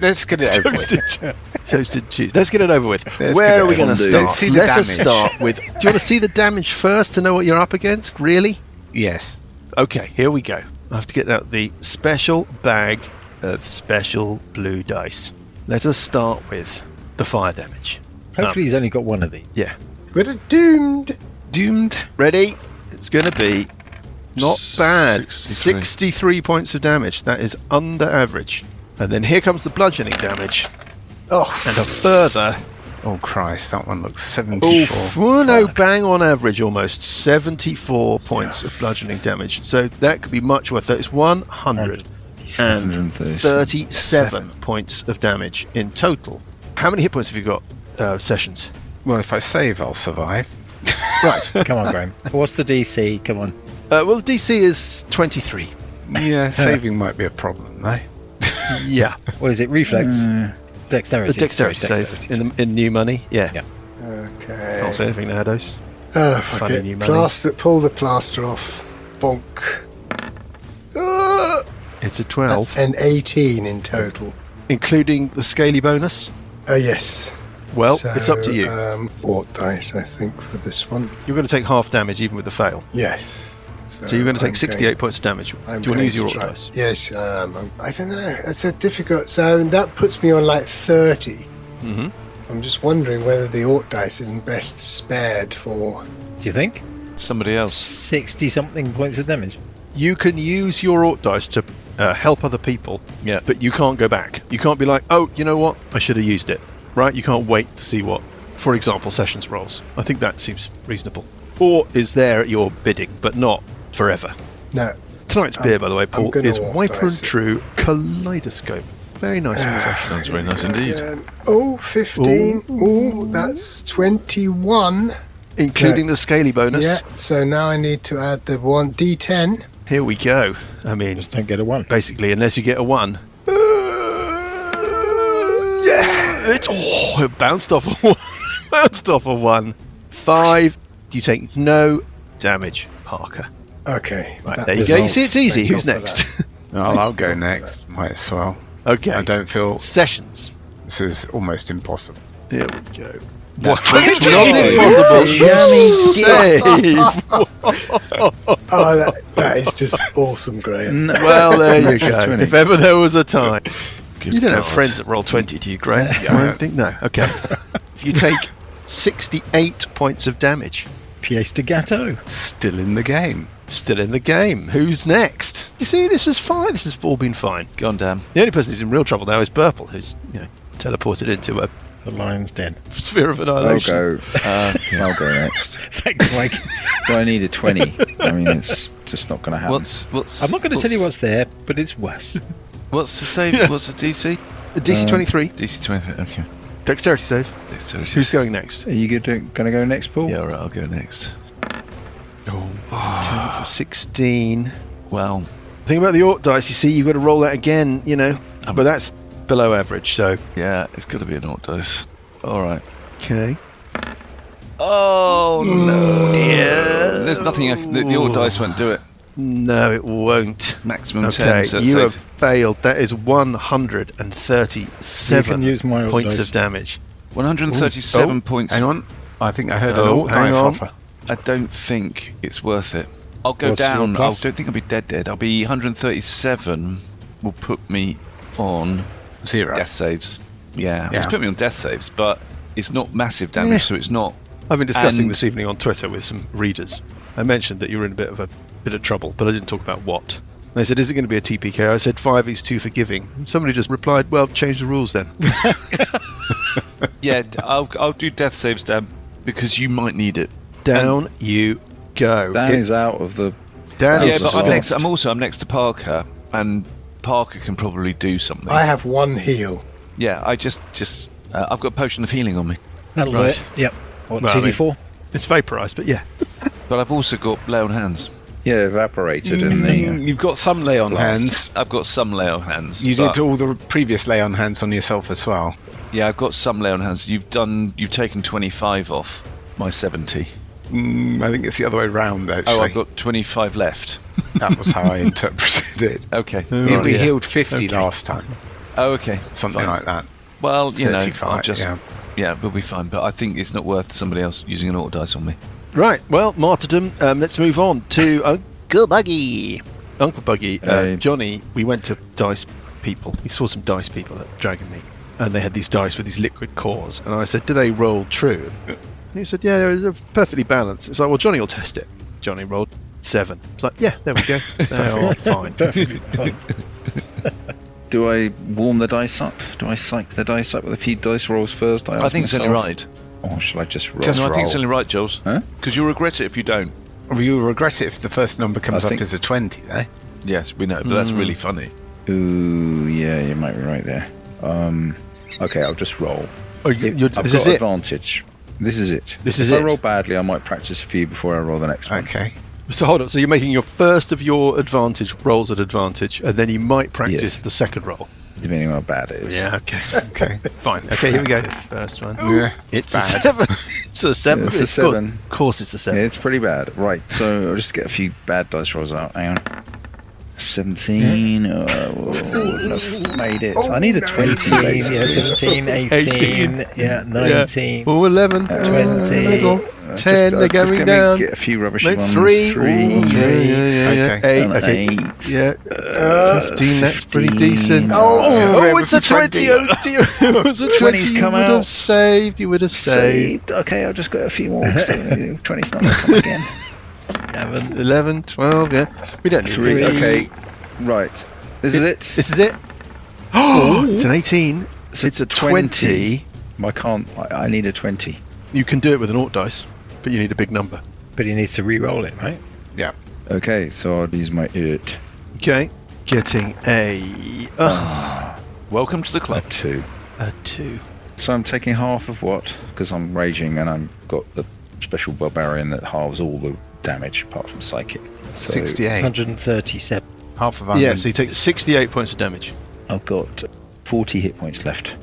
[SPEAKER 4] Let's get it over with.
[SPEAKER 1] Toasted cheese. Let's get it over with.
[SPEAKER 4] Let's
[SPEAKER 1] Where
[SPEAKER 4] get
[SPEAKER 1] are we
[SPEAKER 4] it
[SPEAKER 1] going to
[SPEAKER 5] fondue.
[SPEAKER 1] start?
[SPEAKER 4] Let's see the
[SPEAKER 1] Let us
[SPEAKER 4] damage.
[SPEAKER 1] start with... Do you want to see the damage first to know what you're up against? Really?
[SPEAKER 4] Yes.
[SPEAKER 1] Okay, here we go. I have to get out the special bag of special blue dice. Let us start with the fire damage.
[SPEAKER 3] Hopefully he's only got one of these.
[SPEAKER 1] Yeah.
[SPEAKER 6] We're doomed.
[SPEAKER 4] Doomed.
[SPEAKER 1] Ready? It's going to be not bad.
[SPEAKER 2] 63.
[SPEAKER 1] 63 points of damage. That is under average. And then here comes the bludgeoning damage.
[SPEAKER 6] Oh,
[SPEAKER 1] And a further...
[SPEAKER 4] Oh Christ, that one looks
[SPEAKER 1] Oh,
[SPEAKER 4] 74.
[SPEAKER 1] no, bang on average almost. 74 points of bludgeoning damage. So that could be much worth it. It's 137 points of damage in total. How many hit points have you got, Sessions?
[SPEAKER 4] Well, if I save, I'll survive.
[SPEAKER 1] Right.
[SPEAKER 3] Come on, Graham. What's the DC? Come on.
[SPEAKER 1] Well, the DC is 23.
[SPEAKER 4] Yeah, saving might be a problem, though.
[SPEAKER 1] Yeah.
[SPEAKER 3] What is it? Reflex? Dexterity.
[SPEAKER 1] The dexterity
[SPEAKER 3] Sorry,
[SPEAKER 1] save in new money. Yeah.
[SPEAKER 3] Yeah.
[SPEAKER 6] okay.
[SPEAKER 1] Can't say anything nowadays.
[SPEAKER 6] Fuck
[SPEAKER 1] Funny new
[SPEAKER 6] it.
[SPEAKER 1] money.
[SPEAKER 6] Plaster. Pull the plaster off. Bonk. Ah,
[SPEAKER 1] It's a 12,
[SPEAKER 6] that's an 18 in total.
[SPEAKER 1] including the scaly bonus.
[SPEAKER 6] Yes.
[SPEAKER 1] Well,
[SPEAKER 6] So,
[SPEAKER 1] it's up to you.
[SPEAKER 6] Orc dice, I think, for this one.
[SPEAKER 1] You're going to take half damage even with the fail.
[SPEAKER 6] Yes.
[SPEAKER 1] So you're going to take
[SPEAKER 6] I'm
[SPEAKER 1] 68 points of damage. Do you want to
[SPEAKER 6] going
[SPEAKER 1] use your
[SPEAKER 6] try-
[SPEAKER 1] orc dice?
[SPEAKER 6] Yes. I don't know. It's so difficult. So that puts me on like 30.
[SPEAKER 1] Mm-hmm.
[SPEAKER 6] I'm just wondering whether the Orc dice isn't best spared for...
[SPEAKER 3] Do you think?
[SPEAKER 2] Somebody else.
[SPEAKER 3] 60-something points of damage.
[SPEAKER 1] You can use your orc dice to help other people,
[SPEAKER 2] Yeah.
[SPEAKER 1] but you can't go back. You can't be like, oh, you know what? I should have used it. Right? You can't wait to see what, for example, Sessions rolls. I think that seems reasonable. Or is there at your bidding, but not forever.
[SPEAKER 6] No.
[SPEAKER 1] Tonight's beer, by the way, Paul,
[SPEAKER 6] gonna
[SPEAKER 1] is
[SPEAKER 6] orc
[SPEAKER 1] Wiper and
[SPEAKER 6] dice it.
[SPEAKER 1] True Kaleidoscope. Very nice and refreshing.
[SPEAKER 2] Sounds very nice indeed.
[SPEAKER 6] Oh, 15. Oh, that's 21.
[SPEAKER 1] Including the scaly bonus.
[SPEAKER 6] Yeah, so now I need to add the 1 D10.
[SPEAKER 1] Here we go. I mean,
[SPEAKER 3] Just don't get a 1.
[SPEAKER 1] basically, unless you get a 1. Yeah! It bounced off a 1. Bounced off a 1. 5. You take no damage, Parker.
[SPEAKER 6] Okay.
[SPEAKER 1] Right,
[SPEAKER 6] that
[SPEAKER 1] there you go. You
[SPEAKER 6] resolves.
[SPEAKER 1] see, it's easy.
[SPEAKER 6] Thank
[SPEAKER 1] Who's
[SPEAKER 6] God for
[SPEAKER 1] next?
[SPEAKER 4] I'll go next. Might as well.
[SPEAKER 1] Okay.
[SPEAKER 4] I don't feel
[SPEAKER 1] Sessions.
[SPEAKER 4] this is almost impossible.
[SPEAKER 1] Here we go.
[SPEAKER 4] What?
[SPEAKER 1] It's not impossible. Save.
[SPEAKER 6] Oh, that is just awesome, Graham.
[SPEAKER 1] Well, there you
[SPEAKER 5] Natural
[SPEAKER 1] go.
[SPEAKER 5] 20.
[SPEAKER 1] If ever there was a time.
[SPEAKER 2] Good
[SPEAKER 1] You don't have
[SPEAKER 2] God.
[SPEAKER 1] friends that roll 20, do you, Graham?
[SPEAKER 4] Yeah.
[SPEAKER 1] I don't think no. Okay. If you take 68 points of damage,
[SPEAKER 3] Pièce de gâteau.
[SPEAKER 4] Still in the game.
[SPEAKER 1] still in the game. Who's next? You see, this was fine. This has all been fine.
[SPEAKER 2] Go on, Dan.
[SPEAKER 1] The only person who's in real trouble now is Burple, who's teleported into a
[SPEAKER 3] The lion's den.
[SPEAKER 1] sphere of
[SPEAKER 5] I'll
[SPEAKER 1] annihilation.
[SPEAKER 5] go. I'll go next.
[SPEAKER 3] Thanks, Mike.
[SPEAKER 5] Do I need a 20? I mean, it's just not going to happen.
[SPEAKER 2] What's
[SPEAKER 3] I'm not going to tell you what's there, but it's worse.
[SPEAKER 2] What's the save? What's the DC?
[SPEAKER 1] DC 23,
[SPEAKER 2] DC 23. Okay.
[SPEAKER 1] dexterity save.
[SPEAKER 2] Dexterity.
[SPEAKER 1] Who's going next?
[SPEAKER 5] Are you going to go next, Paul?
[SPEAKER 2] Yeah, all right. I'll go next.
[SPEAKER 1] Oh, it's a 10, it's a 16.
[SPEAKER 2] Well,
[SPEAKER 1] The thing about the Orc dice, you see, you've got to roll that again, but that's below average, so.
[SPEAKER 2] yeah, it's got to be an Orc dice. All right.
[SPEAKER 1] Okay.
[SPEAKER 2] Oh no!
[SPEAKER 1] Yeah.
[SPEAKER 2] There's nothing. The Orc dice won't do it.
[SPEAKER 1] No, it won't.
[SPEAKER 2] Maximum 10.
[SPEAKER 1] Okay,
[SPEAKER 2] So
[SPEAKER 1] you
[SPEAKER 2] it's
[SPEAKER 1] have failed. That is
[SPEAKER 3] You
[SPEAKER 1] 137
[SPEAKER 3] can use my Orc
[SPEAKER 1] points
[SPEAKER 3] dice.
[SPEAKER 1] of damage.
[SPEAKER 2] 137
[SPEAKER 1] Oh,
[SPEAKER 2] points.
[SPEAKER 4] Hang on. I think I heard an
[SPEAKER 1] Oh,
[SPEAKER 4] Orc
[SPEAKER 1] hang
[SPEAKER 4] dice
[SPEAKER 1] on.
[SPEAKER 4] offer.
[SPEAKER 2] I don't think it's worth it. I'll go
[SPEAKER 3] What's your
[SPEAKER 2] down. I
[SPEAKER 3] plus?
[SPEAKER 2] don't think I'll be dead. I'll be 137. Will put me on
[SPEAKER 4] 0.
[SPEAKER 2] death saves. Yeah,
[SPEAKER 4] Yeah.
[SPEAKER 2] it's put me on death saves, but it's not massive damage, so it's not.
[SPEAKER 1] I've been discussing
[SPEAKER 2] And-
[SPEAKER 1] this evening on Twitter with some readers. I mentioned that you were in a bit of trouble, but I didn't talk about what. They said, is it going to be a TPK? I said, 5 is too forgiving. And somebody just replied, well, change the rules then.
[SPEAKER 2] Yeah, I'll do death saves, Dan, because you might need it.
[SPEAKER 1] Down you go.
[SPEAKER 5] Dan is out of the.
[SPEAKER 1] Dan
[SPEAKER 2] Yeah,
[SPEAKER 1] is
[SPEAKER 2] but I'm
[SPEAKER 1] stopped.
[SPEAKER 2] next to Parker, and Parker can probably do something.
[SPEAKER 6] I have 1 heal.
[SPEAKER 2] Yeah, I've got a potion of healing on me,
[SPEAKER 3] That'll do
[SPEAKER 1] Right.
[SPEAKER 3] it. Yep. What,
[SPEAKER 1] Well, I mean-
[SPEAKER 3] 2d4?
[SPEAKER 1] It's vaporised, but yeah.
[SPEAKER 2] but I've also got lay on hands.
[SPEAKER 5] Yeah, evaporated in the.
[SPEAKER 4] You've got some lay on hands.
[SPEAKER 2] I've got some lay on hands.
[SPEAKER 4] You
[SPEAKER 2] but-
[SPEAKER 4] did all the previous lay on hands on yourself as well.
[SPEAKER 2] Yeah, I've got some lay on hands. You've taken 25 off my 70.
[SPEAKER 4] I think it's the other way round, actually.
[SPEAKER 2] Oh, I've got 25 left.
[SPEAKER 4] That was how I interpreted it.
[SPEAKER 2] Okay.
[SPEAKER 4] We
[SPEAKER 1] yeah.
[SPEAKER 4] healed 50
[SPEAKER 1] Okay.
[SPEAKER 4] last time.
[SPEAKER 2] Oh, okay.
[SPEAKER 4] Something
[SPEAKER 2] Fine.
[SPEAKER 4] like that.
[SPEAKER 2] Well, you know,
[SPEAKER 4] 35,
[SPEAKER 2] I'll just we'll be fine. But I think it's not worth somebody else using an auto dice on me.
[SPEAKER 1] Right, well, martyrdom. Let's move on to Uncle Buggy. Uncle Buggy, Johnny, we went to Dice People. We saw some Dice People at Dragonmeet. And they had these dice with these liquid cores. And I said, do they roll true? And he said, yeah, they're perfectly balanced. It's like, well, Johnny will test it. Johnny rolled 7. It's like, yeah, there we go. They are fine.
[SPEAKER 5] Do I warm the dice up? Do I psych the dice up with a few dice rolls first?
[SPEAKER 2] I think it's only right.
[SPEAKER 5] Or shall I just roll?
[SPEAKER 2] No, I think it's only right, Jules.
[SPEAKER 5] Huh?
[SPEAKER 2] Because you'll regret it if you don't.
[SPEAKER 4] Well, you'll regret it if the first number comes
[SPEAKER 5] I
[SPEAKER 4] up
[SPEAKER 5] think-
[SPEAKER 4] as a 20, eh?
[SPEAKER 2] Yes, we know, but that's really funny.
[SPEAKER 5] Ooh, yeah, you might be right there. Okay, I'll just roll.
[SPEAKER 1] Oh,
[SPEAKER 5] I've
[SPEAKER 1] this
[SPEAKER 5] got
[SPEAKER 1] is it.
[SPEAKER 5] advantage. This is it.
[SPEAKER 1] This
[SPEAKER 5] if
[SPEAKER 1] is
[SPEAKER 5] I
[SPEAKER 1] it.
[SPEAKER 5] roll badly, I might practice a few before I roll the next one.
[SPEAKER 4] Okay.
[SPEAKER 1] So hold on. So you're making your first of your advantage rolls at advantage, and then you might practice
[SPEAKER 5] Yes.
[SPEAKER 1] the second roll.
[SPEAKER 5] Depending on how bad it is.
[SPEAKER 1] Yeah, okay.
[SPEAKER 4] Okay.
[SPEAKER 1] Fine. Okay, here we go.
[SPEAKER 4] Practice.
[SPEAKER 1] First one.
[SPEAKER 4] Yeah,
[SPEAKER 1] It's
[SPEAKER 4] bad.
[SPEAKER 1] a 7. It's a 7.
[SPEAKER 5] Yeah, it's a
[SPEAKER 1] Of course-
[SPEAKER 5] 7.
[SPEAKER 1] Of course it's a 7.
[SPEAKER 5] Yeah, it's pretty bad. Right, so I'll just get a few bad dice rolls out. Hang on. 17. Oh, wouldn't have made it. I need a 20.
[SPEAKER 3] 18,
[SPEAKER 5] basically.
[SPEAKER 3] yeah, 17, 18, yeah, 19.
[SPEAKER 1] Oh, 11.
[SPEAKER 3] 20.
[SPEAKER 1] Little. 10, they're
[SPEAKER 5] just
[SPEAKER 1] going
[SPEAKER 5] get me-
[SPEAKER 1] down.
[SPEAKER 5] Get a few rubbishy
[SPEAKER 1] No,
[SPEAKER 5] ones.
[SPEAKER 1] 3.
[SPEAKER 5] Three.
[SPEAKER 1] Ooh, yeah.
[SPEAKER 4] Okay.
[SPEAKER 1] 8.
[SPEAKER 5] And
[SPEAKER 1] Okay.
[SPEAKER 5] 8.
[SPEAKER 1] Yeah. 15, that's pretty
[SPEAKER 5] 15.
[SPEAKER 1] decent.
[SPEAKER 6] Oh,
[SPEAKER 1] Oh, it's a 20. Oh, dear. It was a 20.
[SPEAKER 5] 20's
[SPEAKER 1] You
[SPEAKER 5] come
[SPEAKER 1] would
[SPEAKER 5] out.
[SPEAKER 1] have saved. You would have saved.
[SPEAKER 5] Saved. Okay, I'll just get a few more. 20's not going to come again.
[SPEAKER 1] 11, 12, yeah. We don't need
[SPEAKER 5] 3.
[SPEAKER 1] 3.
[SPEAKER 5] Okay, right. This is it.
[SPEAKER 1] This is it. Oh, it's an 18.
[SPEAKER 5] So
[SPEAKER 1] It's a 20.
[SPEAKER 5] I can't. I need a 20.
[SPEAKER 1] You can do it with an Ort dice, but you need a big number.
[SPEAKER 3] But he needs to re-roll it, right?
[SPEAKER 5] Okay, so I'll use my it.
[SPEAKER 1] Okay. Getting a
[SPEAKER 2] Welcome to the club.
[SPEAKER 5] 2.
[SPEAKER 1] 2.
[SPEAKER 5] So I'm taking half of what? Because I'm raging and I've got the special barbarian that halves all the damage apart from psychic. So
[SPEAKER 4] 68.
[SPEAKER 3] 137.
[SPEAKER 4] Half of
[SPEAKER 1] Yeah, so you take 68 points of damage.
[SPEAKER 5] I've got 40 hit points left.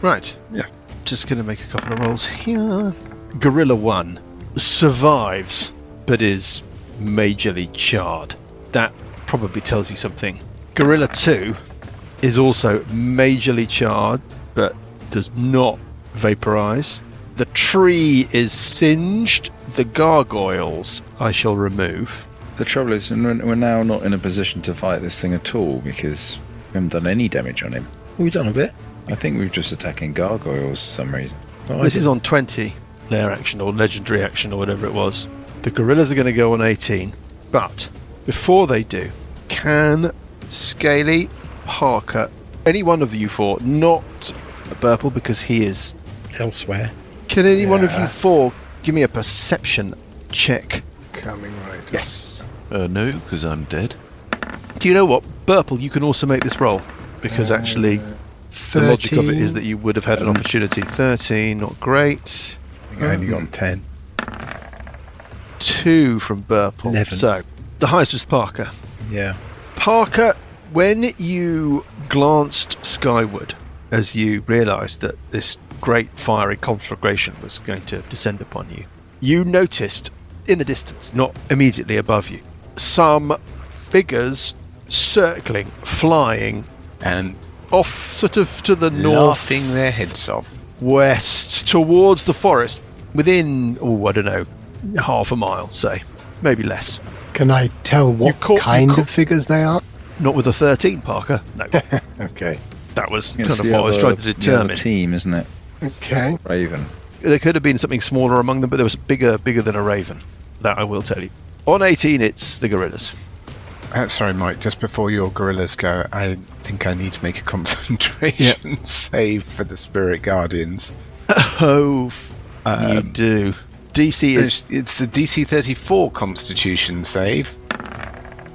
[SPEAKER 1] Right. Yeah. Just going to make a couple of rolls here. Gorilla 1 survives, but is majorly charred. That probably tells you something. Gorilla 2 is also majorly charred, but does not vaporize. The tree is singed. The gargoyles I shall remove.
[SPEAKER 5] The trouble is, we're now not in a position to fight this thing at all because we haven't done any damage on him.
[SPEAKER 3] We've done a bit.
[SPEAKER 5] I think we're just attacking gargoyles for some reason.
[SPEAKER 1] This is on 20 lair action or legendary action or whatever it was. The gorillas are going to go on 18, but before they do, can Scaly, Parker, any one of you four, not Burple because he is,
[SPEAKER 3] elsewhere.
[SPEAKER 1] can any one of you four give me a perception check?
[SPEAKER 6] Coming right.
[SPEAKER 1] Yes.
[SPEAKER 2] No, because I'm dead.
[SPEAKER 1] Do you know what? Burple, you can also make this roll because actually the logic of it is that you would have had an opportunity. 13, not great.
[SPEAKER 4] I think I only got 10.
[SPEAKER 1] 2 from Burple.
[SPEAKER 3] 11.
[SPEAKER 1] So the highest was Parker.
[SPEAKER 3] Yeah.
[SPEAKER 1] Parker, when you glanced skyward as you realised that this great fiery conflagration was going to descend upon you, you noticed in the distance, not immediately above you, some figures circling, flying,
[SPEAKER 4] And
[SPEAKER 1] off sort of to the
[SPEAKER 4] laughing their heads off.
[SPEAKER 1] northwest towards the forest, within, I don't know, half a mile, say, maybe less.
[SPEAKER 6] Can I tell what
[SPEAKER 1] caught- you
[SPEAKER 6] kind
[SPEAKER 1] caught-
[SPEAKER 6] of figures they are?
[SPEAKER 1] Not with a 13, Parker. No,
[SPEAKER 6] Okay.
[SPEAKER 1] that was
[SPEAKER 5] It's
[SPEAKER 1] kind of
[SPEAKER 5] the
[SPEAKER 1] what I was
[SPEAKER 5] other-
[SPEAKER 1] trying to
[SPEAKER 5] the other
[SPEAKER 1] determine.
[SPEAKER 5] team, isn't it?
[SPEAKER 6] Okay.
[SPEAKER 5] Raven.
[SPEAKER 1] There could have been something smaller among them, but there was bigger than a raven. That I will tell you. On 18, it's the gorillas.
[SPEAKER 4] Sorry, Mike. Just before your gorillas go, I think I need to make a concentration save for the Spirit Guardians.
[SPEAKER 1] Oh, you do. DC is...
[SPEAKER 4] It's a DC 34 Constitution save.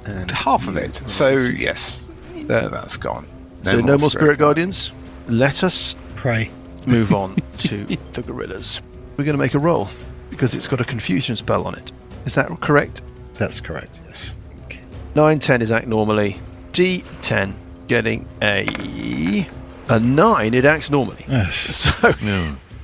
[SPEAKER 4] And half of it. So, yes. That's gone.
[SPEAKER 1] So no more Spirit Guardians. Let us
[SPEAKER 3] Pray.
[SPEAKER 1] move on to the gorillas. We're going to make a roll because it's got a confusion spell on it. Is that correct?
[SPEAKER 3] That's correct, yes.
[SPEAKER 1] 9, 10 is act normally. D10 getting a 9, it acts normally. So,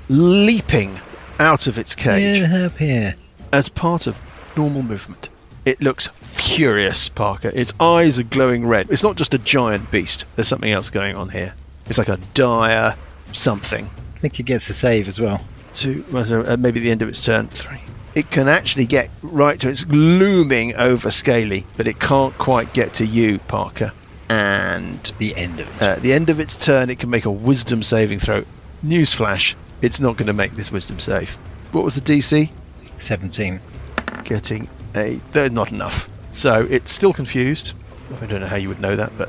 [SPEAKER 1] leaping out of its cage
[SPEAKER 3] Up here.
[SPEAKER 1] as part of normal movement. It looks furious, Parker. Its eyes are glowing red. It's not just a giant beast. There's something else going on here. It's like a dire something.
[SPEAKER 3] I think it gets a save as well.
[SPEAKER 1] 2, maybe the end of its turn. 3. It can actually get right to... It's looming over Scaly, but it can't quite get to you, Parker. And
[SPEAKER 3] The end of it.
[SPEAKER 1] at the end of its turn, it can make a wisdom saving throw. Newsflash, it's not going to make this wisdom save. What was the DC?
[SPEAKER 3] 17.
[SPEAKER 1] Getting a... They're not enough. So it's still confused. I don't know how you would know that, but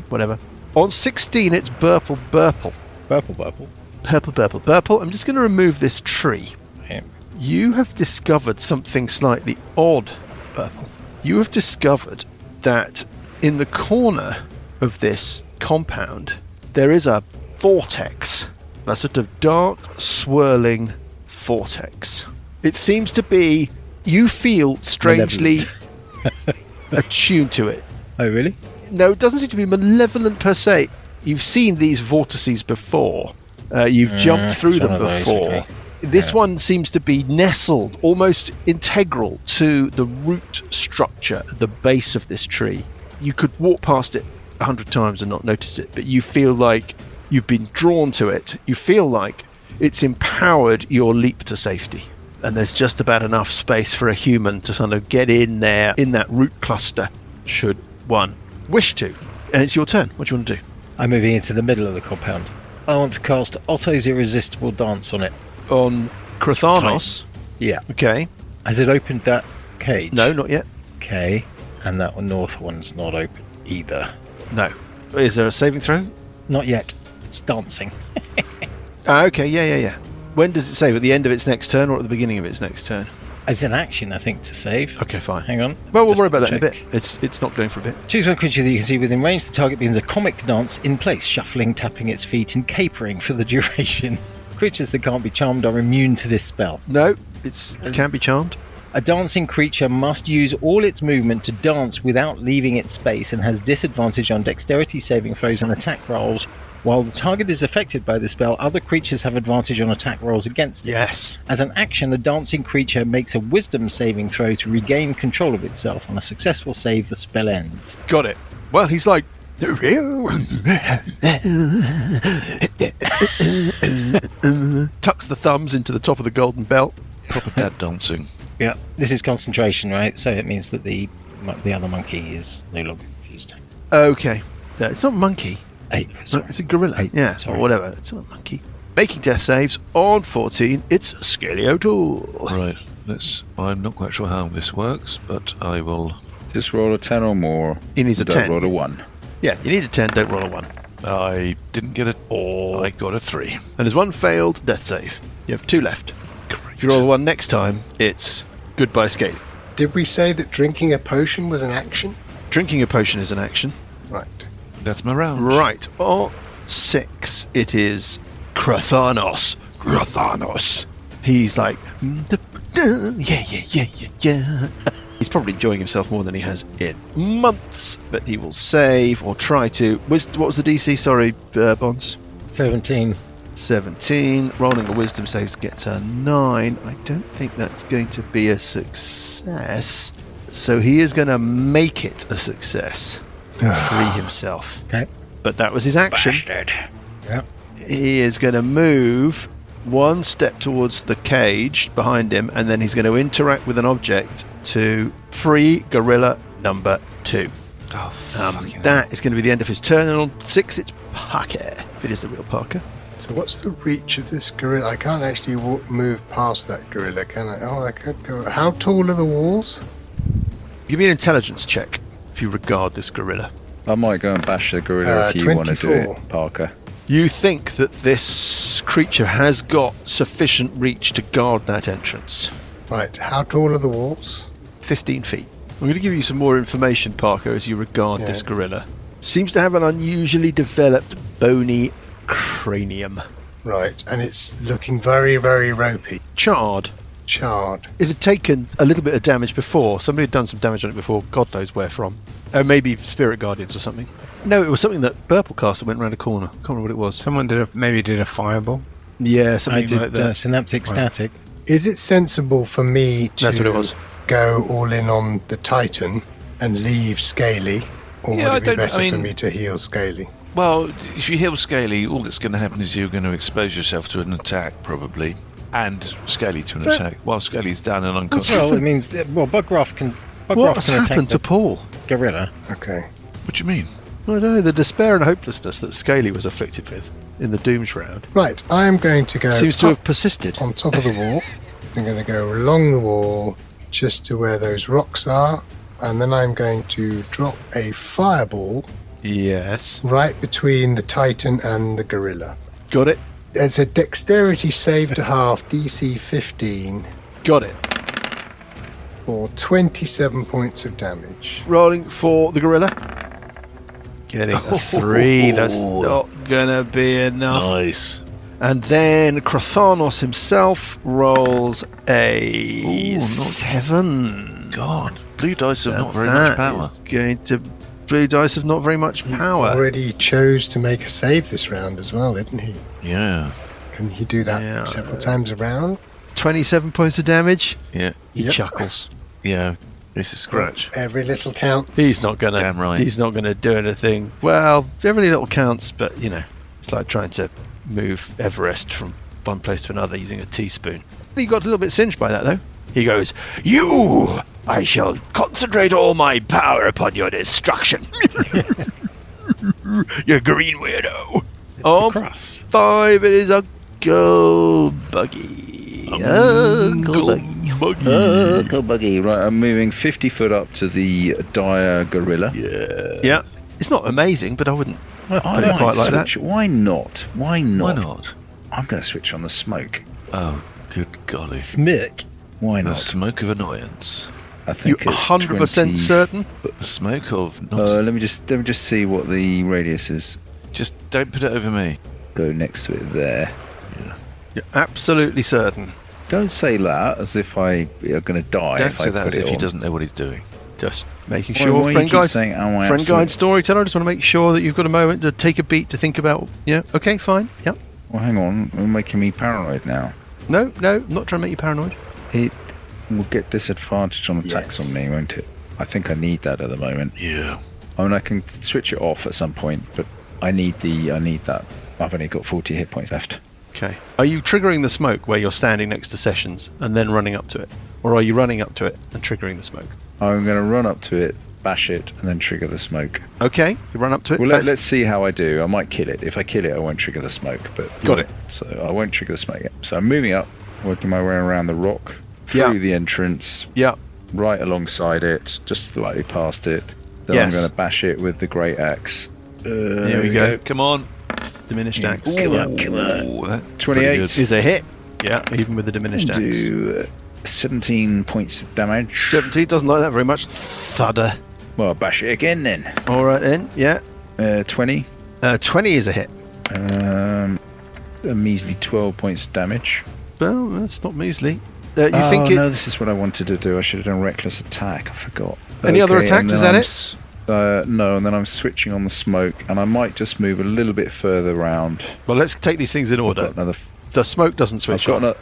[SPEAKER 1] whatever. On 16, it's Burple.
[SPEAKER 3] Purple.
[SPEAKER 1] Burple. I'm just going to remove this tree.
[SPEAKER 3] Yeah.
[SPEAKER 1] You have discovered something slightly odd, Burple. You have discovered that in the corner of this compound, there is a vortex. A sort of dark, swirling vortex. It seems to be... You feel strangely attuned to it.
[SPEAKER 3] Oh, really?
[SPEAKER 1] No, it doesn't seem to be malevolent per se. You've seen these vortices before. You've jumped through
[SPEAKER 3] it's
[SPEAKER 1] them
[SPEAKER 3] one of those,
[SPEAKER 1] before.
[SPEAKER 3] okay.
[SPEAKER 1] This one seems to be nestled, almost integral to the root structure at the base of this tree. You could walk past it 100 times and not notice it, but you feel like you've been drawn to it. You feel like it's empowered your leap to safety. And there's just about enough space for a human to sort of get in there, in that root cluster, should one wish to. And it's your turn. What do you want to do?
[SPEAKER 3] I'm moving into the middle of the compound. I want to cast Otto's Irresistible Dance on it.
[SPEAKER 1] On Krathanos.
[SPEAKER 3] Yeah.
[SPEAKER 1] Okay.
[SPEAKER 3] Has it opened that cage?
[SPEAKER 1] No, not yet.
[SPEAKER 3] Okay. And that north one's not open either.
[SPEAKER 1] No. Is there a saving throw?
[SPEAKER 3] Not yet. It's dancing.
[SPEAKER 1] Okay, yeah. When does it save? At the end of its next turn or at the beginning of its next turn?
[SPEAKER 3] As an action, I think, to save.
[SPEAKER 1] Okay, fine.
[SPEAKER 3] Hang on.
[SPEAKER 1] Well, we'll
[SPEAKER 3] Just
[SPEAKER 1] worry about that in a
[SPEAKER 3] check.
[SPEAKER 1] bit. It's not going for a bit.
[SPEAKER 3] Choose one creature that you can see within range. The target begins a comic dance in place, shuffling, tapping its feet, and capering for the duration. Creatures that can't be charmed are immune to this spell.
[SPEAKER 1] No, it can be charmed.
[SPEAKER 3] A dancing creature must use all its movement to dance without leaving its space and has disadvantage on dexterity saving throws and attack rolls. While the target is affected by the spell, other creatures have advantage on attack rolls against it.
[SPEAKER 1] Yes.
[SPEAKER 3] As an action, a dancing creature makes a wisdom saving throw to regain control of itself. On a successful save, the spell ends.
[SPEAKER 1] Got it. Well, he's like... tucks the thumbs into the top of the golden belt.
[SPEAKER 2] Proper dad dancing.
[SPEAKER 3] Yeah. This is concentration, right? So it means that the other monkey is no longer confused.
[SPEAKER 1] Okay. So it's not a monkey.
[SPEAKER 3] 8.
[SPEAKER 1] No,
[SPEAKER 3] Sorry.
[SPEAKER 1] it's a gorilla.
[SPEAKER 3] 8,
[SPEAKER 1] Yeah,
[SPEAKER 3] sorry.
[SPEAKER 1] or whatever. It's not a monkey. Making death saves on 14. It's Scaly O'Toole.
[SPEAKER 2] Right. I'm not quite sure how this works, but I will.
[SPEAKER 5] Just roll a 10 or more.
[SPEAKER 1] He needs a
[SPEAKER 5] Don't
[SPEAKER 1] 10.
[SPEAKER 5] roll a 1.
[SPEAKER 1] Yeah, you need a 10, don't roll a 1.
[SPEAKER 2] I didn't get it. I got a 3.
[SPEAKER 1] And there's one failed death save. You have 2 left. If you roll a 1 next time, it's goodbye Scaly.
[SPEAKER 6] Did we say that drinking a potion was an action?
[SPEAKER 1] Drinking a potion is an action.
[SPEAKER 6] Right.
[SPEAKER 2] That's my round.
[SPEAKER 1] Right. On 6, it is Krathanos. He's like, yeah. He's probably enjoying himself more than he has in months, but he will save or try to. What was the DC? Sorry, Bonds.
[SPEAKER 3] 17.
[SPEAKER 1] 17. Rolling a wisdom saves gets a 9. I don't think that's going to be a success. So he is going to make it a success. Free himself.
[SPEAKER 3] Okay.
[SPEAKER 1] But that was his action.
[SPEAKER 3] Yeah.
[SPEAKER 1] He is going to move 1 step towards the cage behind him, and then he's going to interact with an object to free gorilla number 2. That is going to be the end of his turn, and on 6 it's Parker, if it is the real Parker.
[SPEAKER 6] So what's the reach of this gorilla? I can't actually move past that gorilla, can I? Oh, I could go. How tall are the walls?
[SPEAKER 1] Give me an intelligence check. if you regard this gorilla.
[SPEAKER 5] I might go and bash the gorilla if you want to do
[SPEAKER 6] 24.
[SPEAKER 5] it, Parker.
[SPEAKER 1] You think that this creature has got sufficient reach to guard that entrance.
[SPEAKER 6] Right, how tall are the walls?
[SPEAKER 1] 15 feet. I'm going to give you some more information, Parker, as you regard
[SPEAKER 6] Yeah.
[SPEAKER 1] this gorilla. Seems to have an unusually developed bony cranium.
[SPEAKER 6] Right, and it's looking very, very ropey.
[SPEAKER 1] Charred.
[SPEAKER 6] Charred.
[SPEAKER 1] It had taken a little bit of damage before. Somebody had done some damage on it before, God knows where from. Oh, maybe Spirit Guardians or something. No, it was something that Burple cast that went round a corner. Can't remember what it was.
[SPEAKER 4] Someone maybe did a fireball.
[SPEAKER 1] Yeah,
[SPEAKER 3] I
[SPEAKER 1] something
[SPEAKER 3] did
[SPEAKER 1] like that.
[SPEAKER 3] synaptic static.
[SPEAKER 6] Is it sensible for me
[SPEAKER 1] That's what it
[SPEAKER 6] to
[SPEAKER 1] was.
[SPEAKER 6] go all in on the Titan and leave Scaly? Or
[SPEAKER 2] Yeah, I
[SPEAKER 6] would it be
[SPEAKER 2] don't-
[SPEAKER 6] better
[SPEAKER 2] I
[SPEAKER 6] for
[SPEAKER 2] mean-
[SPEAKER 6] me to heal Scaly?
[SPEAKER 2] Well, if you heal Scaly, all that's going to happen is you're going to expose yourself to an attack, probably, and Scaly to an
[SPEAKER 1] But-
[SPEAKER 2] attack, while Scaly's down and unconscious.
[SPEAKER 3] Well, it means Bugraff can
[SPEAKER 1] What has
[SPEAKER 3] attack
[SPEAKER 1] happened
[SPEAKER 3] the
[SPEAKER 1] to Paul?
[SPEAKER 3] gorilla.
[SPEAKER 6] Okay.
[SPEAKER 2] What do you mean?
[SPEAKER 1] I don't know, the despair and hopelessness that Scaly was afflicted with in the Doom Shroud
[SPEAKER 6] Right, I am going to go
[SPEAKER 1] seems to
[SPEAKER 6] up
[SPEAKER 1] have persisted.
[SPEAKER 6] on top of the wall. I'm going to go along the wall just to where those rocks are. And then I'm going to drop a fireball
[SPEAKER 1] Yes.
[SPEAKER 6] right between the Titan and the gorilla.
[SPEAKER 1] Got it.
[SPEAKER 6] It's a dexterity save to half, DC 15,
[SPEAKER 1] Got it.
[SPEAKER 6] for 27 points of damage.
[SPEAKER 1] Rolling for the gorilla. Getting a 3. That's not gonna be enough.
[SPEAKER 2] Nice.
[SPEAKER 1] And then Krathanos himself rolls a
[SPEAKER 2] Ooh, not-
[SPEAKER 1] 7.
[SPEAKER 2] God, blue dice have not very
[SPEAKER 1] That
[SPEAKER 2] much power.
[SPEAKER 1] is going to. Blue dice have not very much power.
[SPEAKER 6] Already chose to make a save this round as well, didn't he?
[SPEAKER 2] Yeah,
[SPEAKER 6] Can he do that
[SPEAKER 1] Yeah.
[SPEAKER 6] several times around?
[SPEAKER 1] 27 points of damage.
[SPEAKER 2] yeah,
[SPEAKER 1] He
[SPEAKER 6] Yep.
[SPEAKER 1] chuckles.
[SPEAKER 2] yeah. This is scratch.
[SPEAKER 6] Every little counts.
[SPEAKER 1] He's not gonna.
[SPEAKER 2] Damn right.
[SPEAKER 1] He's not gonna do anything. Well, every little counts, but you know, it's like trying to move Everest from one place to another using a teaspoon. He got a little bit singed by that, though. He goes, "You! I shall concentrate all my power upon your destruction. You green weirdo."
[SPEAKER 3] Oh,
[SPEAKER 1] On 5, it is Uncle Buggy. Uncle Buggy.
[SPEAKER 5] Go buggy. Right, I'm moving 50 foot up to the dire gorilla.
[SPEAKER 1] Yeah, it's not amazing, but I wouldn't.
[SPEAKER 5] I
[SPEAKER 1] put it quite like that.
[SPEAKER 5] switch. Why not? Why not?
[SPEAKER 2] Why not?
[SPEAKER 5] I'm going to switch on the smoke.
[SPEAKER 2] Oh, good golly.
[SPEAKER 3] Smick.
[SPEAKER 5] Why
[SPEAKER 2] The
[SPEAKER 5] not?
[SPEAKER 2] smoke of annoyance.
[SPEAKER 5] I
[SPEAKER 1] You
[SPEAKER 5] think it's
[SPEAKER 1] 100%
[SPEAKER 5] 20
[SPEAKER 1] certain?
[SPEAKER 2] The smoke of not.
[SPEAKER 5] let me just see what the radius is.
[SPEAKER 2] Just don't put it over me.
[SPEAKER 5] Go next to it there.
[SPEAKER 1] You're absolutely certain.
[SPEAKER 5] Don't say that as if I are going to die
[SPEAKER 2] Don't
[SPEAKER 5] if
[SPEAKER 2] say
[SPEAKER 5] I
[SPEAKER 2] that
[SPEAKER 5] put
[SPEAKER 2] as
[SPEAKER 5] it
[SPEAKER 2] if he
[SPEAKER 5] on.
[SPEAKER 2] doesn't know what he's doing.
[SPEAKER 1] Just making
[SPEAKER 5] Why-
[SPEAKER 1] sure.
[SPEAKER 5] why you
[SPEAKER 1] Friend
[SPEAKER 5] keep
[SPEAKER 1] guide,
[SPEAKER 5] saying, "Oh, I
[SPEAKER 1] friend guide
[SPEAKER 5] absolutely-"
[SPEAKER 1] storyteller. I just want to make sure that you've got a moment to take a beat to think about. Yeah. Okay. Fine. Yeah.
[SPEAKER 5] Well, hang on. You're making me paranoid now.
[SPEAKER 1] No. No. I'm not trying to make you paranoid.
[SPEAKER 5] It will get disadvantage on attacks
[SPEAKER 6] Yes.
[SPEAKER 5] on me, won't it? I think I need that at the moment.
[SPEAKER 2] Yeah.
[SPEAKER 5] I mean, I can switch it off at some point, but I need that. I've only got 40 hit points left.
[SPEAKER 1] Okay. Are you triggering the smoke where you're standing next to Sessions and then running up to it, or are you running up to it and triggering the smoke?
[SPEAKER 5] I'm going to run up to it, bash it, and then trigger the smoke.
[SPEAKER 1] Okay. You run up to it.
[SPEAKER 5] Well,
[SPEAKER 1] back-
[SPEAKER 5] let's see how I do. I might kill it. If I kill it, I won't trigger the smoke. But
[SPEAKER 1] Got it.
[SPEAKER 5] So I won't trigger the smoke. So I'm moving up, working my way around the rock, through
[SPEAKER 1] Yeah.
[SPEAKER 5] the entrance,
[SPEAKER 1] Yeah.
[SPEAKER 5] right alongside it, just slightly past it. Then I'm
[SPEAKER 1] Yes.
[SPEAKER 5] going to bash it with the great axe.
[SPEAKER 1] There we go.
[SPEAKER 2] Come on.
[SPEAKER 1] Diminished axe.
[SPEAKER 5] Come on, come on.
[SPEAKER 2] Ooh, that's
[SPEAKER 5] 28.
[SPEAKER 2] pretty good.
[SPEAKER 1] Is a hit. Yeah. Even with the diminished axe.
[SPEAKER 5] Do 17 points of damage.
[SPEAKER 1] 17 doesn't like that very much. Thudder.
[SPEAKER 5] Well, I'll bash it again then.
[SPEAKER 1] All right then. Yeah.
[SPEAKER 5] 20.
[SPEAKER 1] 20 is a hit.
[SPEAKER 5] A measly 12 points of damage.
[SPEAKER 1] Well, that's not measly. You think
[SPEAKER 5] no,
[SPEAKER 1] it?
[SPEAKER 5] this is what I wanted to do. I should have done reckless attack. I forgot.
[SPEAKER 1] Any other
[SPEAKER 5] Okay,
[SPEAKER 1] attacks?
[SPEAKER 5] and
[SPEAKER 1] Is
[SPEAKER 5] then
[SPEAKER 1] that
[SPEAKER 5] I'm
[SPEAKER 1] it?
[SPEAKER 5] No, and then I'm switching on the smoke, and I might just move a little bit further round.
[SPEAKER 1] Well, let's take these things in
[SPEAKER 5] I've
[SPEAKER 1] order.
[SPEAKER 5] got another.
[SPEAKER 1] The smoke doesn't
[SPEAKER 5] I've
[SPEAKER 1] switch
[SPEAKER 5] got
[SPEAKER 1] on.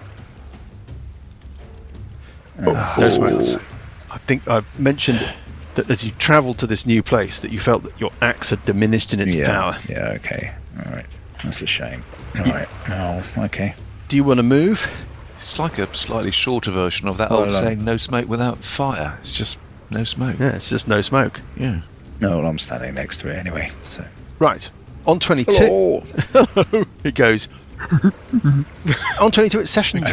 [SPEAKER 5] another.
[SPEAKER 1] No smoke. I think I've mentioned that as you travelled to this new place, that you felt that your axe had diminished in its
[SPEAKER 5] yeah.
[SPEAKER 1] power.
[SPEAKER 5] Yeah. Okay. All right. That's a shame. All right. Oh. Okay.
[SPEAKER 1] Do you want to move?
[SPEAKER 2] It's like a slightly shorter version of that
[SPEAKER 5] Well,
[SPEAKER 2] old saying, no smoke without fire. It's just no smoke.
[SPEAKER 1] Yeah, it's just no smoke.
[SPEAKER 2] Yeah.
[SPEAKER 5] No, well, I'm standing next to it anyway. So.
[SPEAKER 1] Right. On 22,
[SPEAKER 5] Hello.
[SPEAKER 1] it goes. On 22, it's Sessions.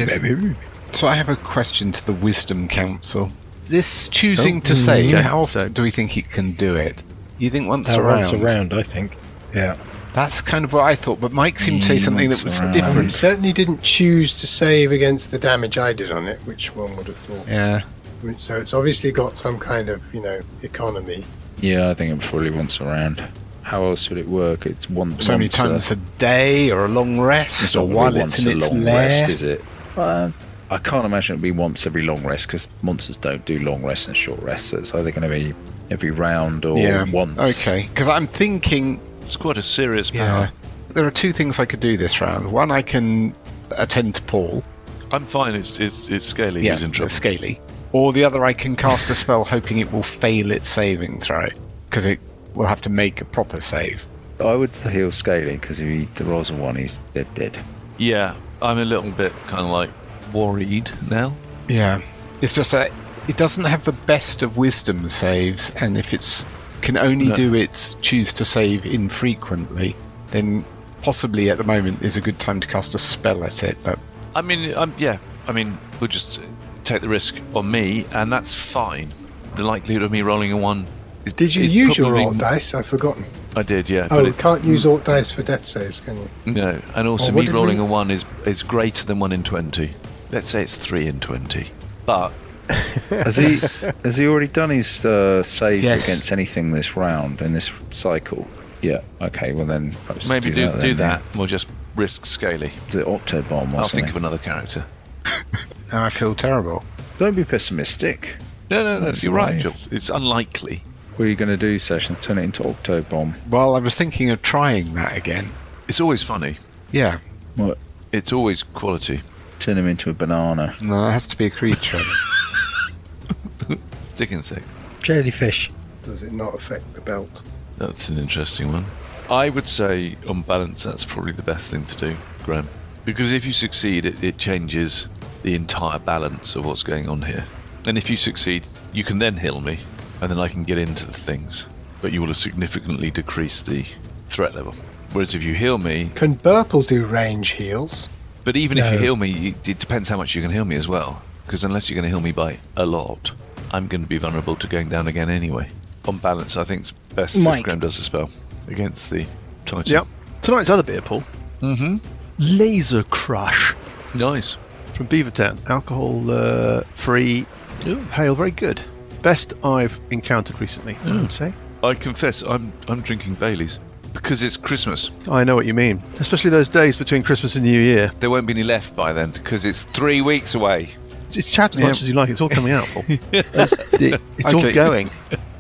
[SPEAKER 4] So I have a question to the Wisdom Council. This choosing to save,
[SPEAKER 1] okay,
[SPEAKER 4] how
[SPEAKER 1] so-
[SPEAKER 4] do we think it can do it? You think once
[SPEAKER 3] Once
[SPEAKER 4] around?
[SPEAKER 3] around, I think. Yeah.
[SPEAKER 4] That's kind of what I thought, but Mike seemed to say something that was
[SPEAKER 5] Once around.
[SPEAKER 6] It
[SPEAKER 4] different.
[SPEAKER 6] certainly didn't choose to save against the damage I did on it, which one would have thought.
[SPEAKER 4] Yeah.
[SPEAKER 6] So it's obviously got some kind of, economy.
[SPEAKER 5] Yeah, I think it's probably once around. How else would it work? It's once.
[SPEAKER 4] So many
[SPEAKER 5] once
[SPEAKER 4] times a day, or a long rest,
[SPEAKER 5] It's
[SPEAKER 4] or
[SPEAKER 5] not gonna
[SPEAKER 4] while
[SPEAKER 5] be
[SPEAKER 4] it's
[SPEAKER 5] once
[SPEAKER 4] in
[SPEAKER 5] a
[SPEAKER 4] its
[SPEAKER 5] long
[SPEAKER 4] lair.
[SPEAKER 5] rest, is it? I can't imagine it'd be once every long rest because monsters don't do long rests and short rests. So it's either going to be every round or once.
[SPEAKER 4] Okay, because I'm thinking,
[SPEAKER 2] It's quite a serious power.
[SPEAKER 4] there are two things I could do this round. One, I can attend to Paul.
[SPEAKER 2] I'm fine. It's Scaly
[SPEAKER 4] Yeah,
[SPEAKER 2] who's in trouble.
[SPEAKER 4] Scaly. Or the other, I can cast a spell hoping it will fail its saving throw, because it will have to make a proper save.
[SPEAKER 5] I would heal Scaly because if he rolls a 1, he's dead.
[SPEAKER 2] Yeah, I'm a little bit kind of like worried now.
[SPEAKER 4] Yeah. It's just that it doesn't have the best of wisdom saves, and if it's can only
[SPEAKER 2] No.
[SPEAKER 4] do its choose to save infrequently, then possibly at the moment is a good time to cast a spell at it. But
[SPEAKER 2] I mean, we'll just take the risk on me, and that's fine. The likelihood of me rolling a 1.
[SPEAKER 6] Did you
[SPEAKER 2] is
[SPEAKER 6] use your
[SPEAKER 2] probably-
[SPEAKER 6] alt dice? I've forgotten.
[SPEAKER 2] I did, yeah.
[SPEAKER 6] Oh,
[SPEAKER 2] but
[SPEAKER 6] you can't use alt dice for death saves, can you?
[SPEAKER 2] no, and also
[SPEAKER 6] Oh, what
[SPEAKER 2] me
[SPEAKER 6] did
[SPEAKER 2] rolling
[SPEAKER 6] we-
[SPEAKER 2] a 1 is greater than 1 in 20. Let's say it's 3 in 20. But
[SPEAKER 5] Has he already done his save
[SPEAKER 4] Yes.
[SPEAKER 5] against anything this round in this cycle? Yeah. Okay. Well then, perhaps
[SPEAKER 2] maybe do
[SPEAKER 5] then,
[SPEAKER 2] that.
[SPEAKER 5] yeah.
[SPEAKER 2] We'll just risk Scaly.
[SPEAKER 5] Is it Octobomb or
[SPEAKER 2] I'll
[SPEAKER 5] something?
[SPEAKER 2] think of another character.
[SPEAKER 4] now I feel terrible.
[SPEAKER 5] Don't be pessimistic.
[SPEAKER 2] No,
[SPEAKER 5] That's
[SPEAKER 2] you're right,
[SPEAKER 5] right.
[SPEAKER 2] Jules. It's unlikely.
[SPEAKER 5] What are you going to do, Session? Turn it into Octobomb?
[SPEAKER 4] Well, I was thinking of trying that again.
[SPEAKER 2] It's always funny.
[SPEAKER 4] Yeah.
[SPEAKER 5] What?
[SPEAKER 2] It's always quality.
[SPEAKER 5] Turn him into a banana?
[SPEAKER 4] No, it has to be a creature.
[SPEAKER 2] Stick insect.
[SPEAKER 3] Jellyfish.
[SPEAKER 6] Does it not affect the belt?
[SPEAKER 2] That's an interesting one. I would say, on balance, that's probably the best thing to do, Graham. Because if you succeed, it changes the entire balance of what's going on here. And if you succeed, you can then heal me, and then I can get into the things. But you will have significantly decreased the threat level. Whereas if you heal me,
[SPEAKER 6] Can Burple do range heals?
[SPEAKER 2] but even if you
[SPEAKER 3] No.
[SPEAKER 2] heal me, it depends how much you can heal me as well. Because unless you're going to heal me by a lot, I'm going to be vulnerable to going down again anyway. On balance, I think it's best if
[SPEAKER 3] Mike.
[SPEAKER 2] Graham does the spell against the Titan.
[SPEAKER 1] Yep. Tonight's other beer, Paul.
[SPEAKER 2] Mm-hmm.
[SPEAKER 1] Laser Crush
[SPEAKER 2] Nice.
[SPEAKER 1] from Beavertown. Alcohol free. Pale, very good. Best I've encountered recently, I would say.
[SPEAKER 2] I confess, I'm drinking Baileys because it's Christmas.
[SPEAKER 1] I know what you mean. Especially those days between Christmas and New Year.
[SPEAKER 2] There won't be any left by then because it's 3 weeks away.
[SPEAKER 1] It's chat as
[SPEAKER 4] Yeah.
[SPEAKER 1] much as you like. It's all coming out, Paul. It's all
[SPEAKER 4] Okay.
[SPEAKER 1] going.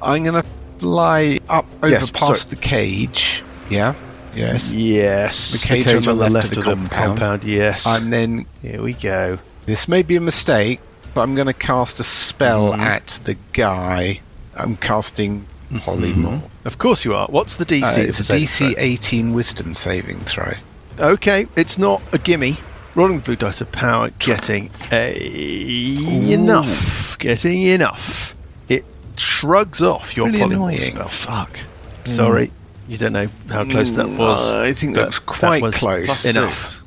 [SPEAKER 4] I'm going to fly up over
[SPEAKER 1] Yes,
[SPEAKER 4] past
[SPEAKER 1] sorry.
[SPEAKER 4] the cage. Yeah. Yes.
[SPEAKER 1] Yes.
[SPEAKER 4] The cage on the left of the compound.
[SPEAKER 1] Yes.
[SPEAKER 4] And then
[SPEAKER 1] Here we go.
[SPEAKER 4] this may be a mistake, but I'm going to cast a spell at the guy. I'm casting Polymorph.
[SPEAKER 1] Of course you are. What's the DC?
[SPEAKER 4] It's a
[SPEAKER 1] of the
[SPEAKER 4] DC
[SPEAKER 1] saving
[SPEAKER 4] 18 Wisdom saving throw.
[SPEAKER 1] throw? Okay, it's not a gimme. Rolling the blue dice of power, getting enough. Getting enough. It shrugs off your
[SPEAKER 4] Really
[SPEAKER 1] polymorph
[SPEAKER 4] annoying.
[SPEAKER 1] spell. Fuck. Sorry, you don't know how close that was.
[SPEAKER 4] I think
[SPEAKER 1] but
[SPEAKER 4] that's quite
[SPEAKER 1] was
[SPEAKER 4] close.
[SPEAKER 1] Enough.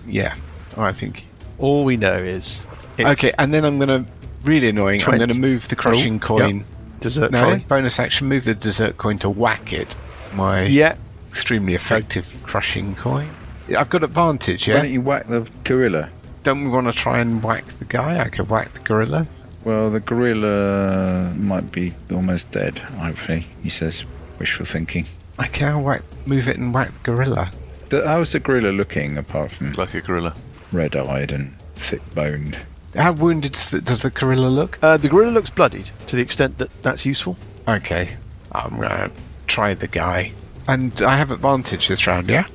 [SPEAKER 4] Yeah, I think.
[SPEAKER 1] All we know is it's
[SPEAKER 4] Okay, and then I'm going to, really annoying, I'm
[SPEAKER 1] 20.
[SPEAKER 4] going to move the crushing coin.
[SPEAKER 1] dessert
[SPEAKER 4] No,
[SPEAKER 1] trolley.
[SPEAKER 4] bonus action, move the dessert coin to whack it. My
[SPEAKER 1] Yeah,
[SPEAKER 4] extremely effective crushing coin. I've got advantage,
[SPEAKER 5] Why
[SPEAKER 4] yeah?
[SPEAKER 5] don't you whack the gorilla?
[SPEAKER 4] Don't we want to try and whack the guy? I could whack the gorilla.
[SPEAKER 5] Well, the gorilla might be almost dead, hopefully, he says, wishful thinking.
[SPEAKER 4] I can move it and whack the gorilla.
[SPEAKER 5] How's the gorilla looking, apart from
[SPEAKER 2] Like a gorilla.
[SPEAKER 5] red-eyed and thick-boned?
[SPEAKER 4] How wounded does the gorilla look?
[SPEAKER 1] the gorilla looks bloodied to the extent that that's useful.
[SPEAKER 4] Okay, I'm going to try the guy. And I have advantage this round, yeah?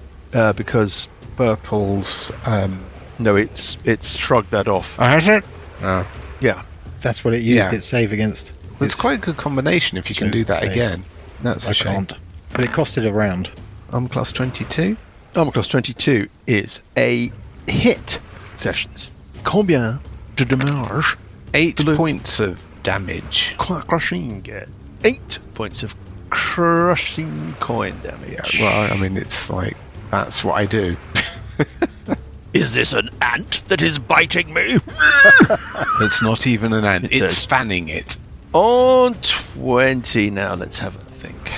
[SPEAKER 1] Because
[SPEAKER 4] Burple's,
[SPEAKER 1] no, it's shrugged that off.
[SPEAKER 4] has it? Oh.
[SPEAKER 1] Yeah,
[SPEAKER 3] That's what it used
[SPEAKER 4] Yeah.
[SPEAKER 3] its save against.
[SPEAKER 4] It's quite a good combination if you can do that
[SPEAKER 3] save.
[SPEAKER 4] again. That's
[SPEAKER 3] I
[SPEAKER 4] a shame.
[SPEAKER 3] can't. But it costed a round.
[SPEAKER 4] I'm plus 22.
[SPEAKER 1] Armor class 22 is a hit. Sessions. Combien de damage?
[SPEAKER 4] 8
[SPEAKER 1] Blue.
[SPEAKER 4] points of damage.
[SPEAKER 1] Crushing. 8 points of crushing coin damage.
[SPEAKER 4] Yeah, well, I mean, it's like, that's what I do.
[SPEAKER 1] Is this an ant that is biting me?
[SPEAKER 4] It's not even an ant.
[SPEAKER 1] It
[SPEAKER 4] It's
[SPEAKER 1] says-
[SPEAKER 4] fanning it.
[SPEAKER 1] On 20 now, let's have a think.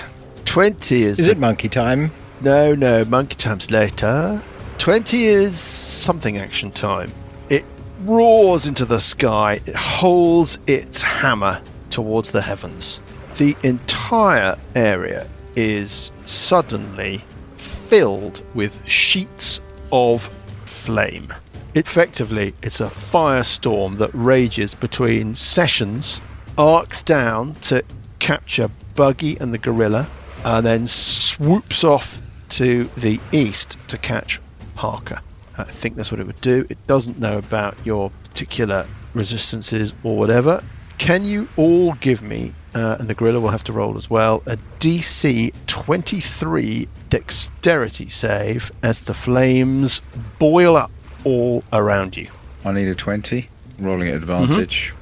[SPEAKER 1] 20 is...
[SPEAKER 3] Is it monkey time?
[SPEAKER 1] No, monkey time's later. 20 is something action time. It roars into the sky. It holds its hammer towards the heavens. The entire area is suddenly filled with sheets of flame. Effectively, it's a firestorm that rages between sessions, arcs down to capture Buggy and the gorilla, and then swoops off to the east to catch Parker. I think that's what it would do. It doesn't know about your particular resistances or whatever. Can you all give me, and the gorilla will have to roll as well, a DC 23 dexterity save as the flames boil up all around you?
[SPEAKER 5] I need a 20. Rolling at advantage.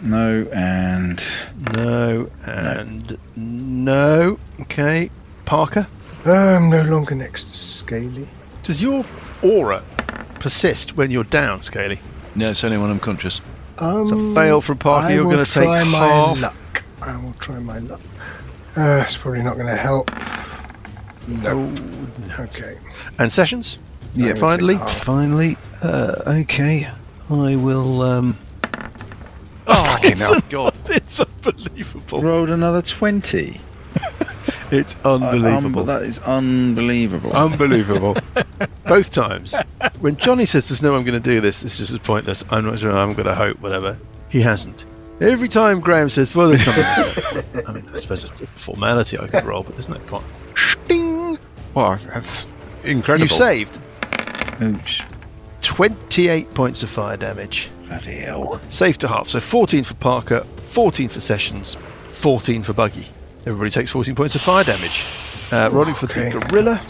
[SPEAKER 5] No, and...
[SPEAKER 1] No. Okay. Parker,
[SPEAKER 6] I'm no longer next to Scaly.
[SPEAKER 1] does your aura persist when you're down, Scaly?
[SPEAKER 2] No, it's only when I'm conscious.
[SPEAKER 1] It's a fail from Parker.
[SPEAKER 6] I
[SPEAKER 1] You're
[SPEAKER 6] will
[SPEAKER 1] going to take
[SPEAKER 6] try my
[SPEAKER 1] half.
[SPEAKER 6] luck. I will try my luck. It's probably not going to help. No. Okay.
[SPEAKER 1] And sessions?
[SPEAKER 5] Yeah,
[SPEAKER 1] finally.
[SPEAKER 5] Finally. Okay. I will...
[SPEAKER 1] Oh,
[SPEAKER 4] fucking hell.
[SPEAKER 1] God, it's unbelievable.
[SPEAKER 5] rolled another 20.
[SPEAKER 1] It's unbelievable.
[SPEAKER 5] That is unbelievable.
[SPEAKER 1] Unbelievable. Both times. When Johnny says there's no way I'm going to do this, this is just pointless. I'm not sure, I'm going to hope, whatever. He hasn't. Every time Graham says, well, there's something to say. I mean, I suppose it's a formality I could roll, but there's no point. Sting!
[SPEAKER 4] Well, that's incredible.
[SPEAKER 1] You saved
[SPEAKER 5] Oops.
[SPEAKER 1] 28 points of fire damage.
[SPEAKER 5] Bloody hell.
[SPEAKER 1] Safe to half. So 14 for Parker, 14 for Sessions, 14 for Buggy. Everybody takes 14 points of fire damage. Rolling for
[SPEAKER 6] Okay.
[SPEAKER 1] the gorilla.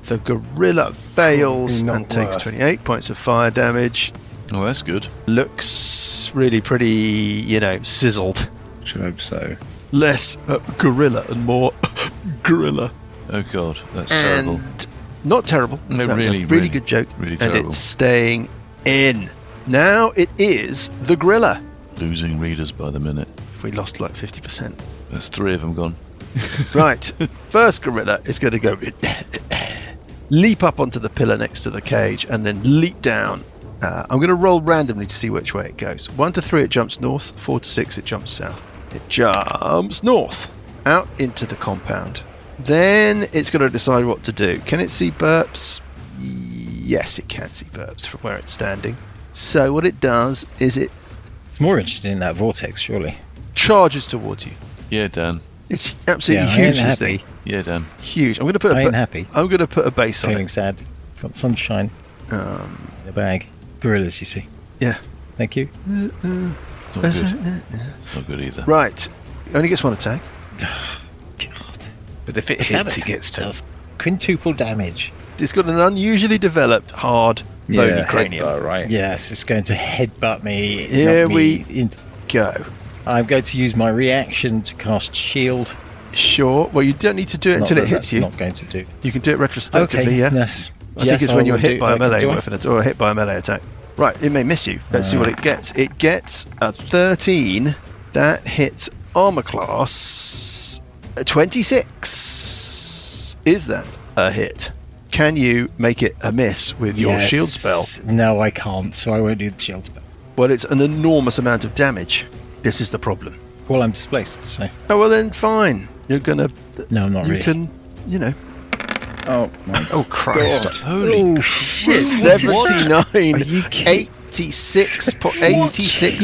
[SPEAKER 1] The gorilla fails
[SPEAKER 6] Probably not
[SPEAKER 1] and takes
[SPEAKER 6] worth.
[SPEAKER 1] 28 points of fire damage.
[SPEAKER 2] Oh, that's good.
[SPEAKER 1] Looks really pretty, sizzled.
[SPEAKER 5] Should hope so.
[SPEAKER 1] Less gorilla and more gorilla.
[SPEAKER 2] Oh god, that's terrible.
[SPEAKER 1] And not terrible.
[SPEAKER 2] No,
[SPEAKER 1] That was
[SPEAKER 2] really,
[SPEAKER 1] a really
[SPEAKER 2] really,
[SPEAKER 1] good joke.
[SPEAKER 2] really
[SPEAKER 1] and
[SPEAKER 2] terrible.
[SPEAKER 1] it's staying in. Now it is the gorilla.
[SPEAKER 2] Losing readers by the minute.
[SPEAKER 1] We lost like 50%.
[SPEAKER 2] There's 3 of them gone.
[SPEAKER 1] Right. First gorilla is going to go leap up onto the pillar next to the cage and then leap down. I'm going to roll randomly to see which way it goes. 1 to 3 it jumps north, 4 to 6 it jumps south. It jumps north, out into the compound. Then it's going to decide what to do. Can it see burps? Yes, it can see burps from where it's standing. So what it does is it
[SPEAKER 3] It's more interested in that vortex, surely.
[SPEAKER 1] charges towards you.
[SPEAKER 2] Yeah, Dan.
[SPEAKER 1] It's absolutely
[SPEAKER 3] Yeah, I
[SPEAKER 1] huge,
[SPEAKER 3] ain't
[SPEAKER 1] this
[SPEAKER 3] happy.
[SPEAKER 1] thing.
[SPEAKER 2] Yeah, Dan.
[SPEAKER 1] Huge. I'm going to put
[SPEAKER 3] I ain't happy.
[SPEAKER 1] I'm going to put a base on
[SPEAKER 3] Feeling
[SPEAKER 1] it.
[SPEAKER 3] sad. Got sunshine in the bag. Gorillas, you see.
[SPEAKER 1] Yeah.
[SPEAKER 3] Thank you.
[SPEAKER 2] Not good. It's not good either.
[SPEAKER 1] Right. Only gets one attack.
[SPEAKER 3] God.
[SPEAKER 4] But if it
[SPEAKER 3] If that
[SPEAKER 4] hits, it gets
[SPEAKER 3] attack
[SPEAKER 4] to.
[SPEAKER 3] does quintuple damage.
[SPEAKER 1] It's got an unusually developed, hard, bony cranium.
[SPEAKER 5] headbutt, right?
[SPEAKER 3] Yes, it's going to headbutt me.
[SPEAKER 1] Here
[SPEAKER 3] knock
[SPEAKER 1] we-
[SPEAKER 3] me into-
[SPEAKER 1] Go.
[SPEAKER 3] I'm going to use my reaction to cast shield.
[SPEAKER 1] Sure. Well, you don't need to do it until it hits you.
[SPEAKER 3] Not going to do.
[SPEAKER 1] You can do it retrospectively, yeah?
[SPEAKER 3] Yes.
[SPEAKER 1] I think it's when you're hit by a melee
[SPEAKER 3] weapon
[SPEAKER 1] weapon or hit by a melee attack. Right, it may miss you. Let's see what it gets. It gets a 13. That hits armor class 26. Is that a hit? Can you make it a miss with your shield spell?
[SPEAKER 3] No, I can't, so I won't do the shield spell.
[SPEAKER 1] Well, it's an enormous amount of damage. This is the problem.
[SPEAKER 3] Well, I'm displaced, so.
[SPEAKER 1] Oh, well then, fine. You're gonna...
[SPEAKER 3] No, I'm not
[SPEAKER 1] You
[SPEAKER 3] really.
[SPEAKER 1] can,
[SPEAKER 5] Oh, my
[SPEAKER 4] Oh, Christ.
[SPEAKER 5] God.
[SPEAKER 2] Holy
[SPEAKER 3] shit.
[SPEAKER 1] 79,
[SPEAKER 3] Are you kidding?
[SPEAKER 1] 86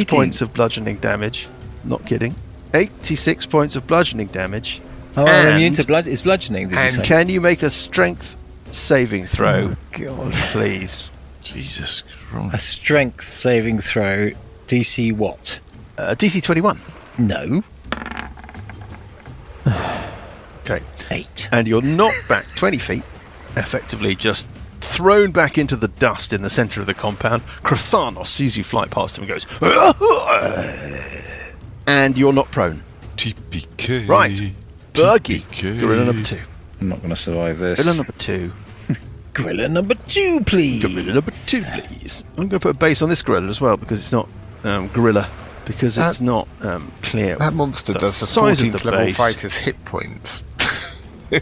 [SPEAKER 1] points of bludgeoning damage. Not kidding. 86 points of bludgeoning damage.
[SPEAKER 3] Oh, I'm immune
[SPEAKER 1] And-
[SPEAKER 3] to blood. It's bludgeoning, did you
[SPEAKER 1] And
[SPEAKER 3] say?
[SPEAKER 1] can you make a strength saving throw,
[SPEAKER 3] God.
[SPEAKER 1] please?
[SPEAKER 2] Jesus
[SPEAKER 3] A
[SPEAKER 2] Christ.
[SPEAKER 3] strength saving throw. DC what?
[SPEAKER 1] DC 21.
[SPEAKER 3] No.
[SPEAKER 1] Okay.
[SPEAKER 3] 8.
[SPEAKER 1] And you're knocked back 20 feet, effectively just thrown back into the dust in the centre of the compound. Krathanos sees you fly past him and goes, and you're not prone.
[SPEAKER 2] TPK.
[SPEAKER 1] Right. Buggy,
[SPEAKER 2] TPK.
[SPEAKER 1] gorilla number 2.
[SPEAKER 5] I'm not going to survive this.
[SPEAKER 1] Gorilla number 2
[SPEAKER 3] Gorilla number 2, please.
[SPEAKER 1] Gorilla number 2, please. I'm going to put a base on this gorilla as well because it's not gorilla. Because it's not clear.
[SPEAKER 4] That monster
[SPEAKER 1] the
[SPEAKER 4] does the
[SPEAKER 1] size of
[SPEAKER 4] 14th
[SPEAKER 1] the
[SPEAKER 4] level
[SPEAKER 1] base.
[SPEAKER 4] fighter's hit points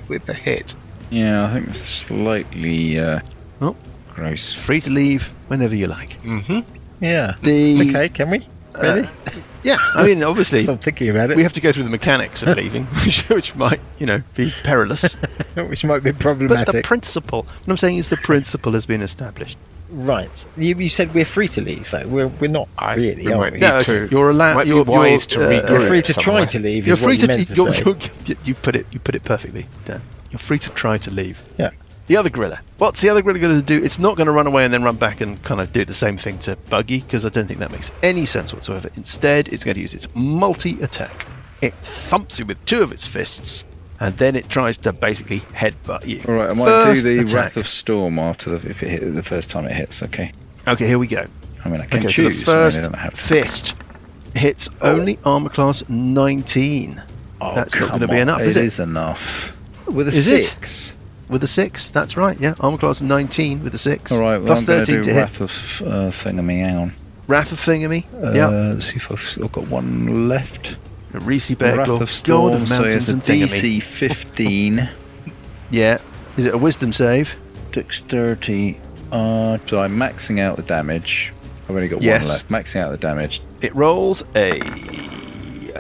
[SPEAKER 4] with the hit.
[SPEAKER 5] Yeah, I think it's slightly gross.
[SPEAKER 1] Free to leave whenever you like.
[SPEAKER 4] Mm-hmm.
[SPEAKER 3] Yeah. Okay, can we? Really?
[SPEAKER 1] Yeah, I mean, obviously,
[SPEAKER 3] I'm thinking about it.
[SPEAKER 1] we have to go through the mechanics of leaving, which might, be perilous.
[SPEAKER 3] Which might be
[SPEAKER 1] But
[SPEAKER 3] problematic.
[SPEAKER 1] the principle, what I'm saying is the principle has been established.
[SPEAKER 3] Right. You said we're free to leave, though. We're not really,
[SPEAKER 4] we
[SPEAKER 3] are
[SPEAKER 4] might
[SPEAKER 3] we?
[SPEAKER 4] need
[SPEAKER 1] No,
[SPEAKER 4] to.
[SPEAKER 1] you're allowed.
[SPEAKER 4] Might be
[SPEAKER 1] You're
[SPEAKER 4] wise to
[SPEAKER 1] you're,
[SPEAKER 4] regroup
[SPEAKER 3] You're free to
[SPEAKER 4] somewhere.
[SPEAKER 3] try to leave.
[SPEAKER 1] You're
[SPEAKER 3] Is
[SPEAKER 1] free
[SPEAKER 3] what you meant to say.
[SPEAKER 1] You put it perfectly, Dan. You're free to try to leave.
[SPEAKER 3] Yeah.
[SPEAKER 1] The other gorilla. What's the other gorilla going to do? It's not going to run away and then run back and kind of do the same thing to Buggy, because I don't think that makes any sense whatsoever. Instead, it's going to use its multi-attack. It thumps you with 2 of its fists, and then it tries to basically headbutt you.
[SPEAKER 5] All right, I might do
[SPEAKER 1] First
[SPEAKER 5] the
[SPEAKER 1] attack.
[SPEAKER 5] Wrath of Storm if it hit the first time it hits. Okay.
[SPEAKER 1] Okay, here we go.
[SPEAKER 5] I mean, I can
[SPEAKER 1] Okay, so
[SPEAKER 5] choose.
[SPEAKER 1] the first
[SPEAKER 5] I don't have to.
[SPEAKER 1] fist hits only armor class 19.
[SPEAKER 5] Oh,
[SPEAKER 1] That's not
[SPEAKER 5] come
[SPEAKER 1] going to be
[SPEAKER 5] on.
[SPEAKER 1] enough, is it?
[SPEAKER 5] It is enough. With a
[SPEAKER 1] Is it?
[SPEAKER 5] 6.
[SPEAKER 1] With a 6, that's right, yeah. Armor class 19 with a 6.
[SPEAKER 5] All right, well,
[SPEAKER 1] Plus
[SPEAKER 5] I'm going
[SPEAKER 1] 13
[SPEAKER 5] to
[SPEAKER 1] to
[SPEAKER 5] do
[SPEAKER 1] hit.
[SPEAKER 5] Wrath of Thingamy. Hang on.
[SPEAKER 1] Wrath of Thingamy. Yeah.
[SPEAKER 5] Let's see if I've still got one left.
[SPEAKER 1] Reese Bear
[SPEAKER 5] Wrath
[SPEAKER 1] Claw.
[SPEAKER 5] of
[SPEAKER 1] God
[SPEAKER 5] Storm,
[SPEAKER 1] of
[SPEAKER 5] so
[SPEAKER 1] Mountains
[SPEAKER 5] it's a
[SPEAKER 1] and Thingamy.
[SPEAKER 5] DC 15.
[SPEAKER 1] Yeah. Is it a wisdom save?
[SPEAKER 5] Dexterity. So I'm maxing out the damage. I've only got
[SPEAKER 1] Yes.
[SPEAKER 5] one left. Maxing out the damage.
[SPEAKER 1] It rolls a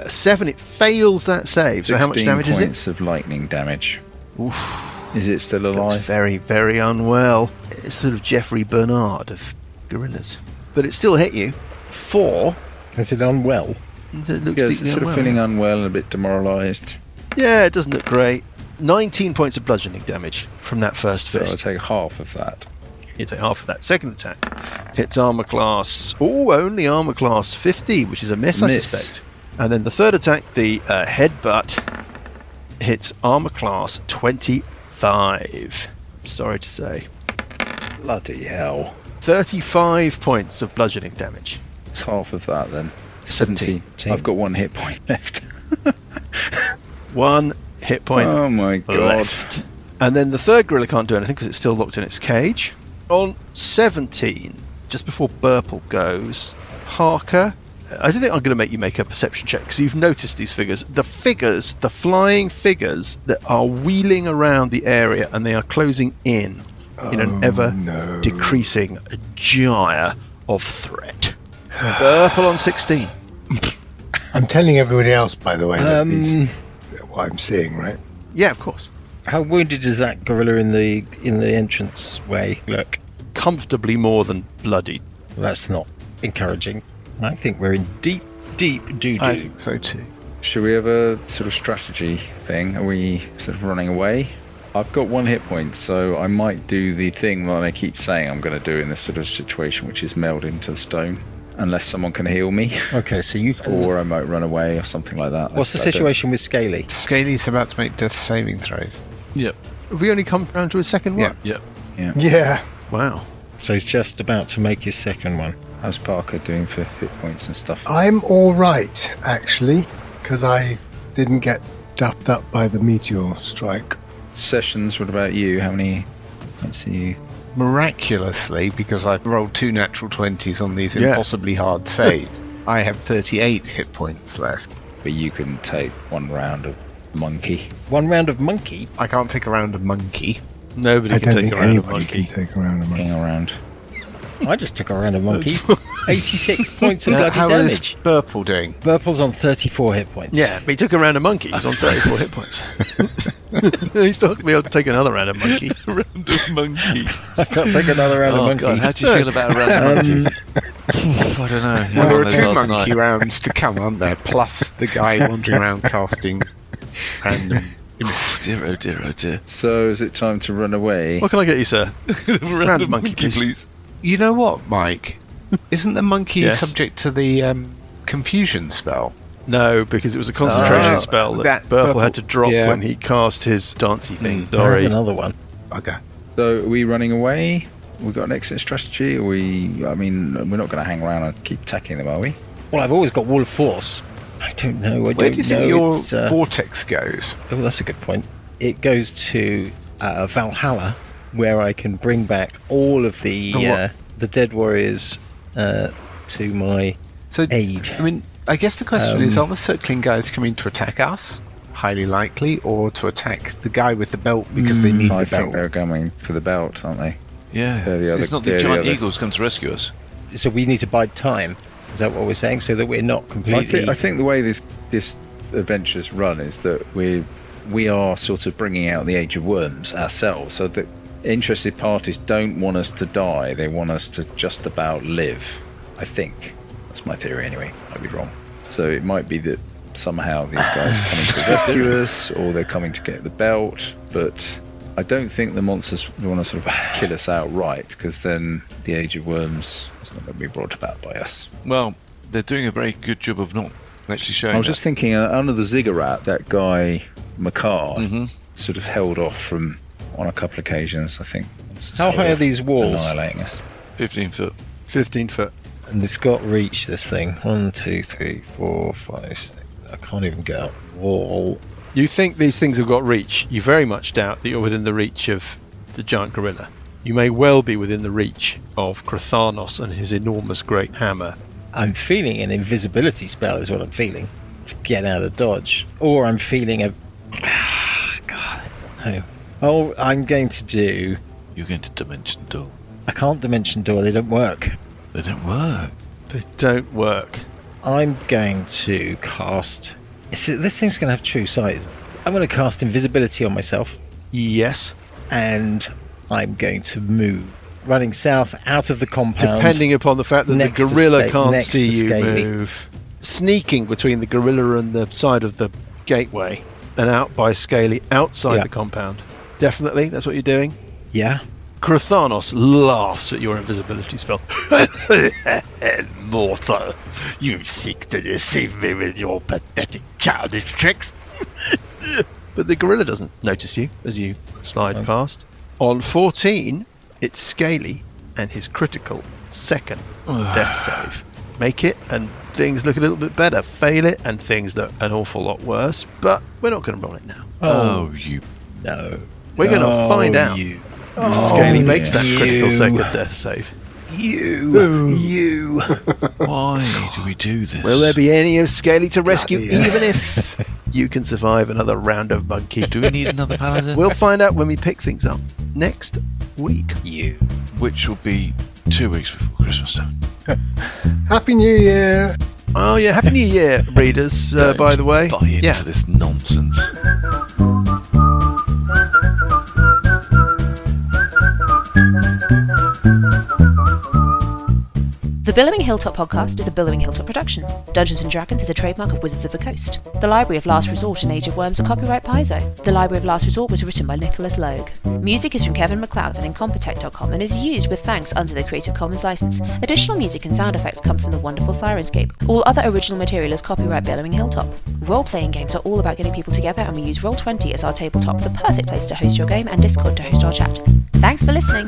[SPEAKER 1] 7. It fails that save. So how much
[SPEAKER 5] 16
[SPEAKER 1] damage is it?
[SPEAKER 5] points of lightning damage.
[SPEAKER 1] Oof.
[SPEAKER 5] Is it still
[SPEAKER 1] Looks
[SPEAKER 5] alive?
[SPEAKER 1] very, very unwell. It's sort of Jeffrey Bernard of gorillas. But it still hit you. 4.
[SPEAKER 3] Is it unwell?
[SPEAKER 1] It looks
[SPEAKER 5] Yeah, it's
[SPEAKER 1] deeply
[SPEAKER 5] sort of
[SPEAKER 1] unwell.
[SPEAKER 5] feeling unwell and a bit demoralised.
[SPEAKER 1] Yeah, it doesn't look great. 19 points of bludgeoning damage from that first
[SPEAKER 5] So I'll
[SPEAKER 1] fist.
[SPEAKER 5] take half of that.
[SPEAKER 1] You take half of that. Second attack hits armor class. Oh, only armor class 50, which is a miss, I
[SPEAKER 5] Miss.
[SPEAKER 1] suspect. And then the third attack, the headbutt, hits armor class 25. Sorry to say.
[SPEAKER 5] Bloody hell.
[SPEAKER 1] 35 points of bludgeoning damage.
[SPEAKER 5] It's half of that then.
[SPEAKER 1] 17.
[SPEAKER 5] I've got 1 hit point left.
[SPEAKER 1] 1 hit point
[SPEAKER 5] Oh my god.
[SPEAKER 1] left. And then the third gorilla can't do anything because it's still locked in its cage. On 17, just before Burple goes, Harker, I don't think I'm going to make you make a perception check because you've noticed these figures. The flying figures that are wheeling around the area and they are closing in an ever
[SPEAKER 6] no.
[SPEAKER 1] decreasing gyre of threat. Burple on 16.
[SPEAKER 6] I'm telling everybody else, by the way, that what I'm seeing, right?
[SPEAKER 1] Yeah, of course.
[SPEAKER 3] How wounded is that gorilla in the entrance way look?
[SPEAKER 1] Comfortably more than bloodied.
[SPEAKER 3] That's not encouraging. I think we're in deep doo-doo.
[SPEAKER 2] I think so too.
[SPEAKER 5] Should we have a sort of strategy thing? Are we sort of running away? I've got 1 hit point, so I might do the thing that I keep saying I'm going to do in this sort of situation, which is meld into the stone, unless someone can heal me,
[SPEAKER 3] Okay, so you.
[SPEAKER 5] or I might run away or something like that.
[SPEAKER 3] What's the
[SPEAKER 5] I don't-
[SPEAKER 3] situation with Scaly?
[SPEAKER 4] Scaly's about to make death saving throws.
[SPEAKER 2] Yep.
[SPEAKER 1] Have we only come down to a second one?
[SPEAKER 2] Yep.
[SPEAKER 6] Yeah.
[SPEAKER 1] Wow.
[SPEAKER 3] So he's just about to make his second one.
[SPEAKER 5] How's Parker doing for hit points and stuff?
[SPEAKER 6] I'm all right, actually, because I didn't get duffed up by the meteor strike.
[SPEAKER 5] Sessions, what about you? How many? Let's see.
[SPEAKER 4] Miraculously, because I've rolled 2 natural 20s on these
[SPEAKER 1] Yeah.
[SPEAKER 4] impossibly hard saves, I have 38 hit points left.
[SPEAKER 5] But you can take 1 round of monkey.
[SPEAKER 3] 1 round of monkey.
[SPEAKER 4] I can't take a round of monkey.
[SPEAKER 1] Nobody
[SPEAKER 6] I
[SPEAKER 1] can
[SPEAKER 6] don't
[SPEAKER 1] take
[SPEAKER 6] think
[SPEAKER 1] around a
[SPEAKER 6] anybody
[SPEAKER 1] monkey.
[SPEAKER 6] can take around a monkey.
[SPEAKER 5] Hang around.
[SPEAKER 3] I just took a round of monkey. 86 points of bloody
[SPEAKER 4] How
[SPEAKER 3] damage.
[SPEAKER 4] is Burple doing?
[SPEAKER 3] Burple's on 34 hit points.
[SPEAKER 1] Yeah, but he took a round of monkey. He's on 34 hit points. He's not going to be able to take another round of monkey.
[SPEAKER 2] Round of monkey.
[SPEAKER 3] I can't take another round of
[SPEAKER 2] Oh
[SPEAKER 3] monkey.
[SPEAKER 2] god, how do you feel about a round of monkey? I don't know.
[SPEAKER 4] Well, there are
[SPEAKER 2] Those
[SPEAKER 4] 2
[SPEAKER 2] last
[SPEAKER 4] monkey
[SPEAKER 2] night.
[SPEAKER 4] rounds to come, aren't there? Plus the guy wandering around casting random.
[SPEAKER 2] Oh dear, oh dear, oh dear.
[SPEAKER 5] So is it time to run away?
[SPEAKER 1] What can I get you, sir?
[SPEAKER 2] round
[SPEAKER 1] of monkey, please.
[SPEAKER 4] You know what, Mike? Isn't the monkey
[SPEAKER 1] Yes.
[SPEAKER 4] subject to the confusion spell?
[SPEAKER 1] No, because it was a concentration
[SPEAKER 4] Oh,
[SPEAKER 1] spell that
[SPEAKER 4] that
[SPEAKER 1] Burple had
[SPEAKER 4] Burple-
[SPEAKER 1] to drop
[SPEAKER 4] yeah.
[SPEAKER 1] when he cast his dancey thing.
[SPEAKER 3] I have
[SPEAKER 1] Sorry.
[SPEAKER 3] another one.
[SPEAKER 4] Okay.
[SPEAKER 5] So are we running away? We got an exit strategy? Are we? I mean, we're not going to hang around and keep attacking them, are we?
[SPEAKER 3] Well, I've always got Wall of Force. I don't know.
[SPEAKER 4] Where do you think your vortex goes?
[SPEAKER 3] Oh, that's a good point. It goes to Valhalla, where I can bring back all of the dead warriors to my
[SPEAKER 4] So,
[SPEAKER 3] aid.
[SPEAKER 4] I mean, I guess the question is, are the circling guys coming to attack us? Highly likely, or to attack the guy with the belt because they need
[SPEAKER 5] I
[SPEAKER 4] the
[SPEAKER 5] think
[SPEAKER 4] belt?
[SPEAKER 5] they're going for the belt, aren't they?
[SPEAKER 2] Yeah,
[SPEAKER 5] They're the
[SPEAKER 2] it's not
[SPEAKER 5] they're
[SPEAKER 2] the
[SPEAKER 5] the
[SPEAKER 2] giant
[SPEAKER 5] other-
[SPEAKER 2] eagles come to rescue us.
[SPEAKER 3] So we need to bide time. Is that what we're saying? So that we're not completely.
[SPEAKER 5] I think the way this adventure's run is that we are sort of bringing out the Age of Worms ourselves, so that interested parties don't want us to die. They want us to just about live. I think that's my theory anyway. I'd be wrong. So it might be that somehow these guys are coming to rescue us, or they're coming to get the belt. But I don't think the monsters want to sort of kill us outright, because then the Age of Worms is not going to be brought about by us.
[SPEAKER 2] Well, they're doing a very good job of not actually showing
[SPEAKER 5] I was
[SPEAKER 2] that.
[SPEAKER 5] just thinking, under the ziggurat, that guy Makar
[SPEAKER 2] Mhm.
[SPEAKER 5] sort of held off from on a couple of occasions. I think.
[SPEAKER 3] How high are these walls?
[SPEAKER 5] Annihilating us.
[SPEAKER 2] 15 foot.
[SPEAKER 1] 15 foot.
[SPEAKER 3] And it's got reach, this thing. 1, 2, 3, 4, 5, 6. I can't even get up the wall.
[SPEAKER 1] You think these things have got reach. You very much doubt that you're within the reach of the giant gorilla. You may well be within the reach of Krathanos and his enormous great hammer.
[SPEAKER 3] I'm feeling an invisibility spell is what I'm feeling. To get out of dodge. Or I'm feeling a... God, I don't know. Oh, I'm going to do...
[SPEAKER 2] You're going to dimension door.
[SPEAKER 3] I can't dimension door, they don't work.
[SPEAKER 2] They don't work.
[SPEAKER 1] They don't work.
[SPEAKER 3] I'm going to cast... This thing's going to have true sight. I'm going to cast invisibility on myself.
[SPEAKER 1] Yes.
[SPEAKER 3] And I'm going to move. Running south out of the compound.
[SPEAKER 1] Depending upon the fact that the
[SPEAKER 3] next to
[SPEAKER 1] gorilla can't
[SPEAKER 3] next
[SPEAKER 1] see
[SPEAKER 3] to
[SPEAKER 1] you
[SPEAKER 3] Scaly.
[SPEAKER 1] move. Sneaking between the gorilla and the side of the gateway and out by Scaly outside
[SPEAKER 3] Yeah.
[SPEAKER 1] the compound. Definitely, that's what you're doing.
[SPEAKER 3] Yeah.
[SPEAKER 1] Krathanos laughs at your invisibility spell. Mortal, you seek to deceive me with your pathetic childish tricks. But the gorilla doesn't notice you as you slide past. On 14, it's Scaly and his critical second death save. Make it and things look a little bit better. Fail it and things look an awful lot worse. But we're not going to roll it now.
[SPEAKER 2] Oh, you...
[SPEAKER 3] No.
[SPEAKER 1] We're going to find out.
[SPEAKER 3] You.
[SPEAKER 1] Scaly makes that
[SPEAKER 3] you.
[SPEAKER 1] critical second death save.
[SPEAKER 3] You.
[SPEAKER 2] Why do we do this?
[SPEAKER 1] Will there be any of Scaly to rescue,
[SPEAKER 6] Bloody hell.
[SPEAKER 1] even if you can survive another round of monkey?
[SPEAKER 2] Do we need another paladin?
[SPEAKER 1] We'll find out when we pick things up next week.
[SPEAKER 3] You.
[SPEAKER 2] Which will be 2 weeks before Christmas time.
[SPEAKER 6] Happy New Year!
[SPEAKER 1] Oh yeah, Happy New Year, readers,
[SPEAKER 2] Don't
[SPEAKER 1] by the way.
[SPEAKER 2] buy into this nonsense.
[SPEAKER 7] The Billowing Hilltop podcast is a Billowing Hilltop production. Dungeons & Dragons is a trademark of Wizards of the Coast. The Library of Last Resort and Age of Worms are copyright Paizo. The Library of Last Resort was written by Nicholas Logue. Music is from Kevin MacLeod and Incompetech.com and is used with thanks under the Creative Commons license. Additional music and sound effects come from the wonderful Sirenscape. All other original material is copyright Billowing Hilltop. Role-playing games are all about getting people together, and we use Roll20 as our tabletop, the perfect place to host your game, and Discord to host our chat. Thanks for listening!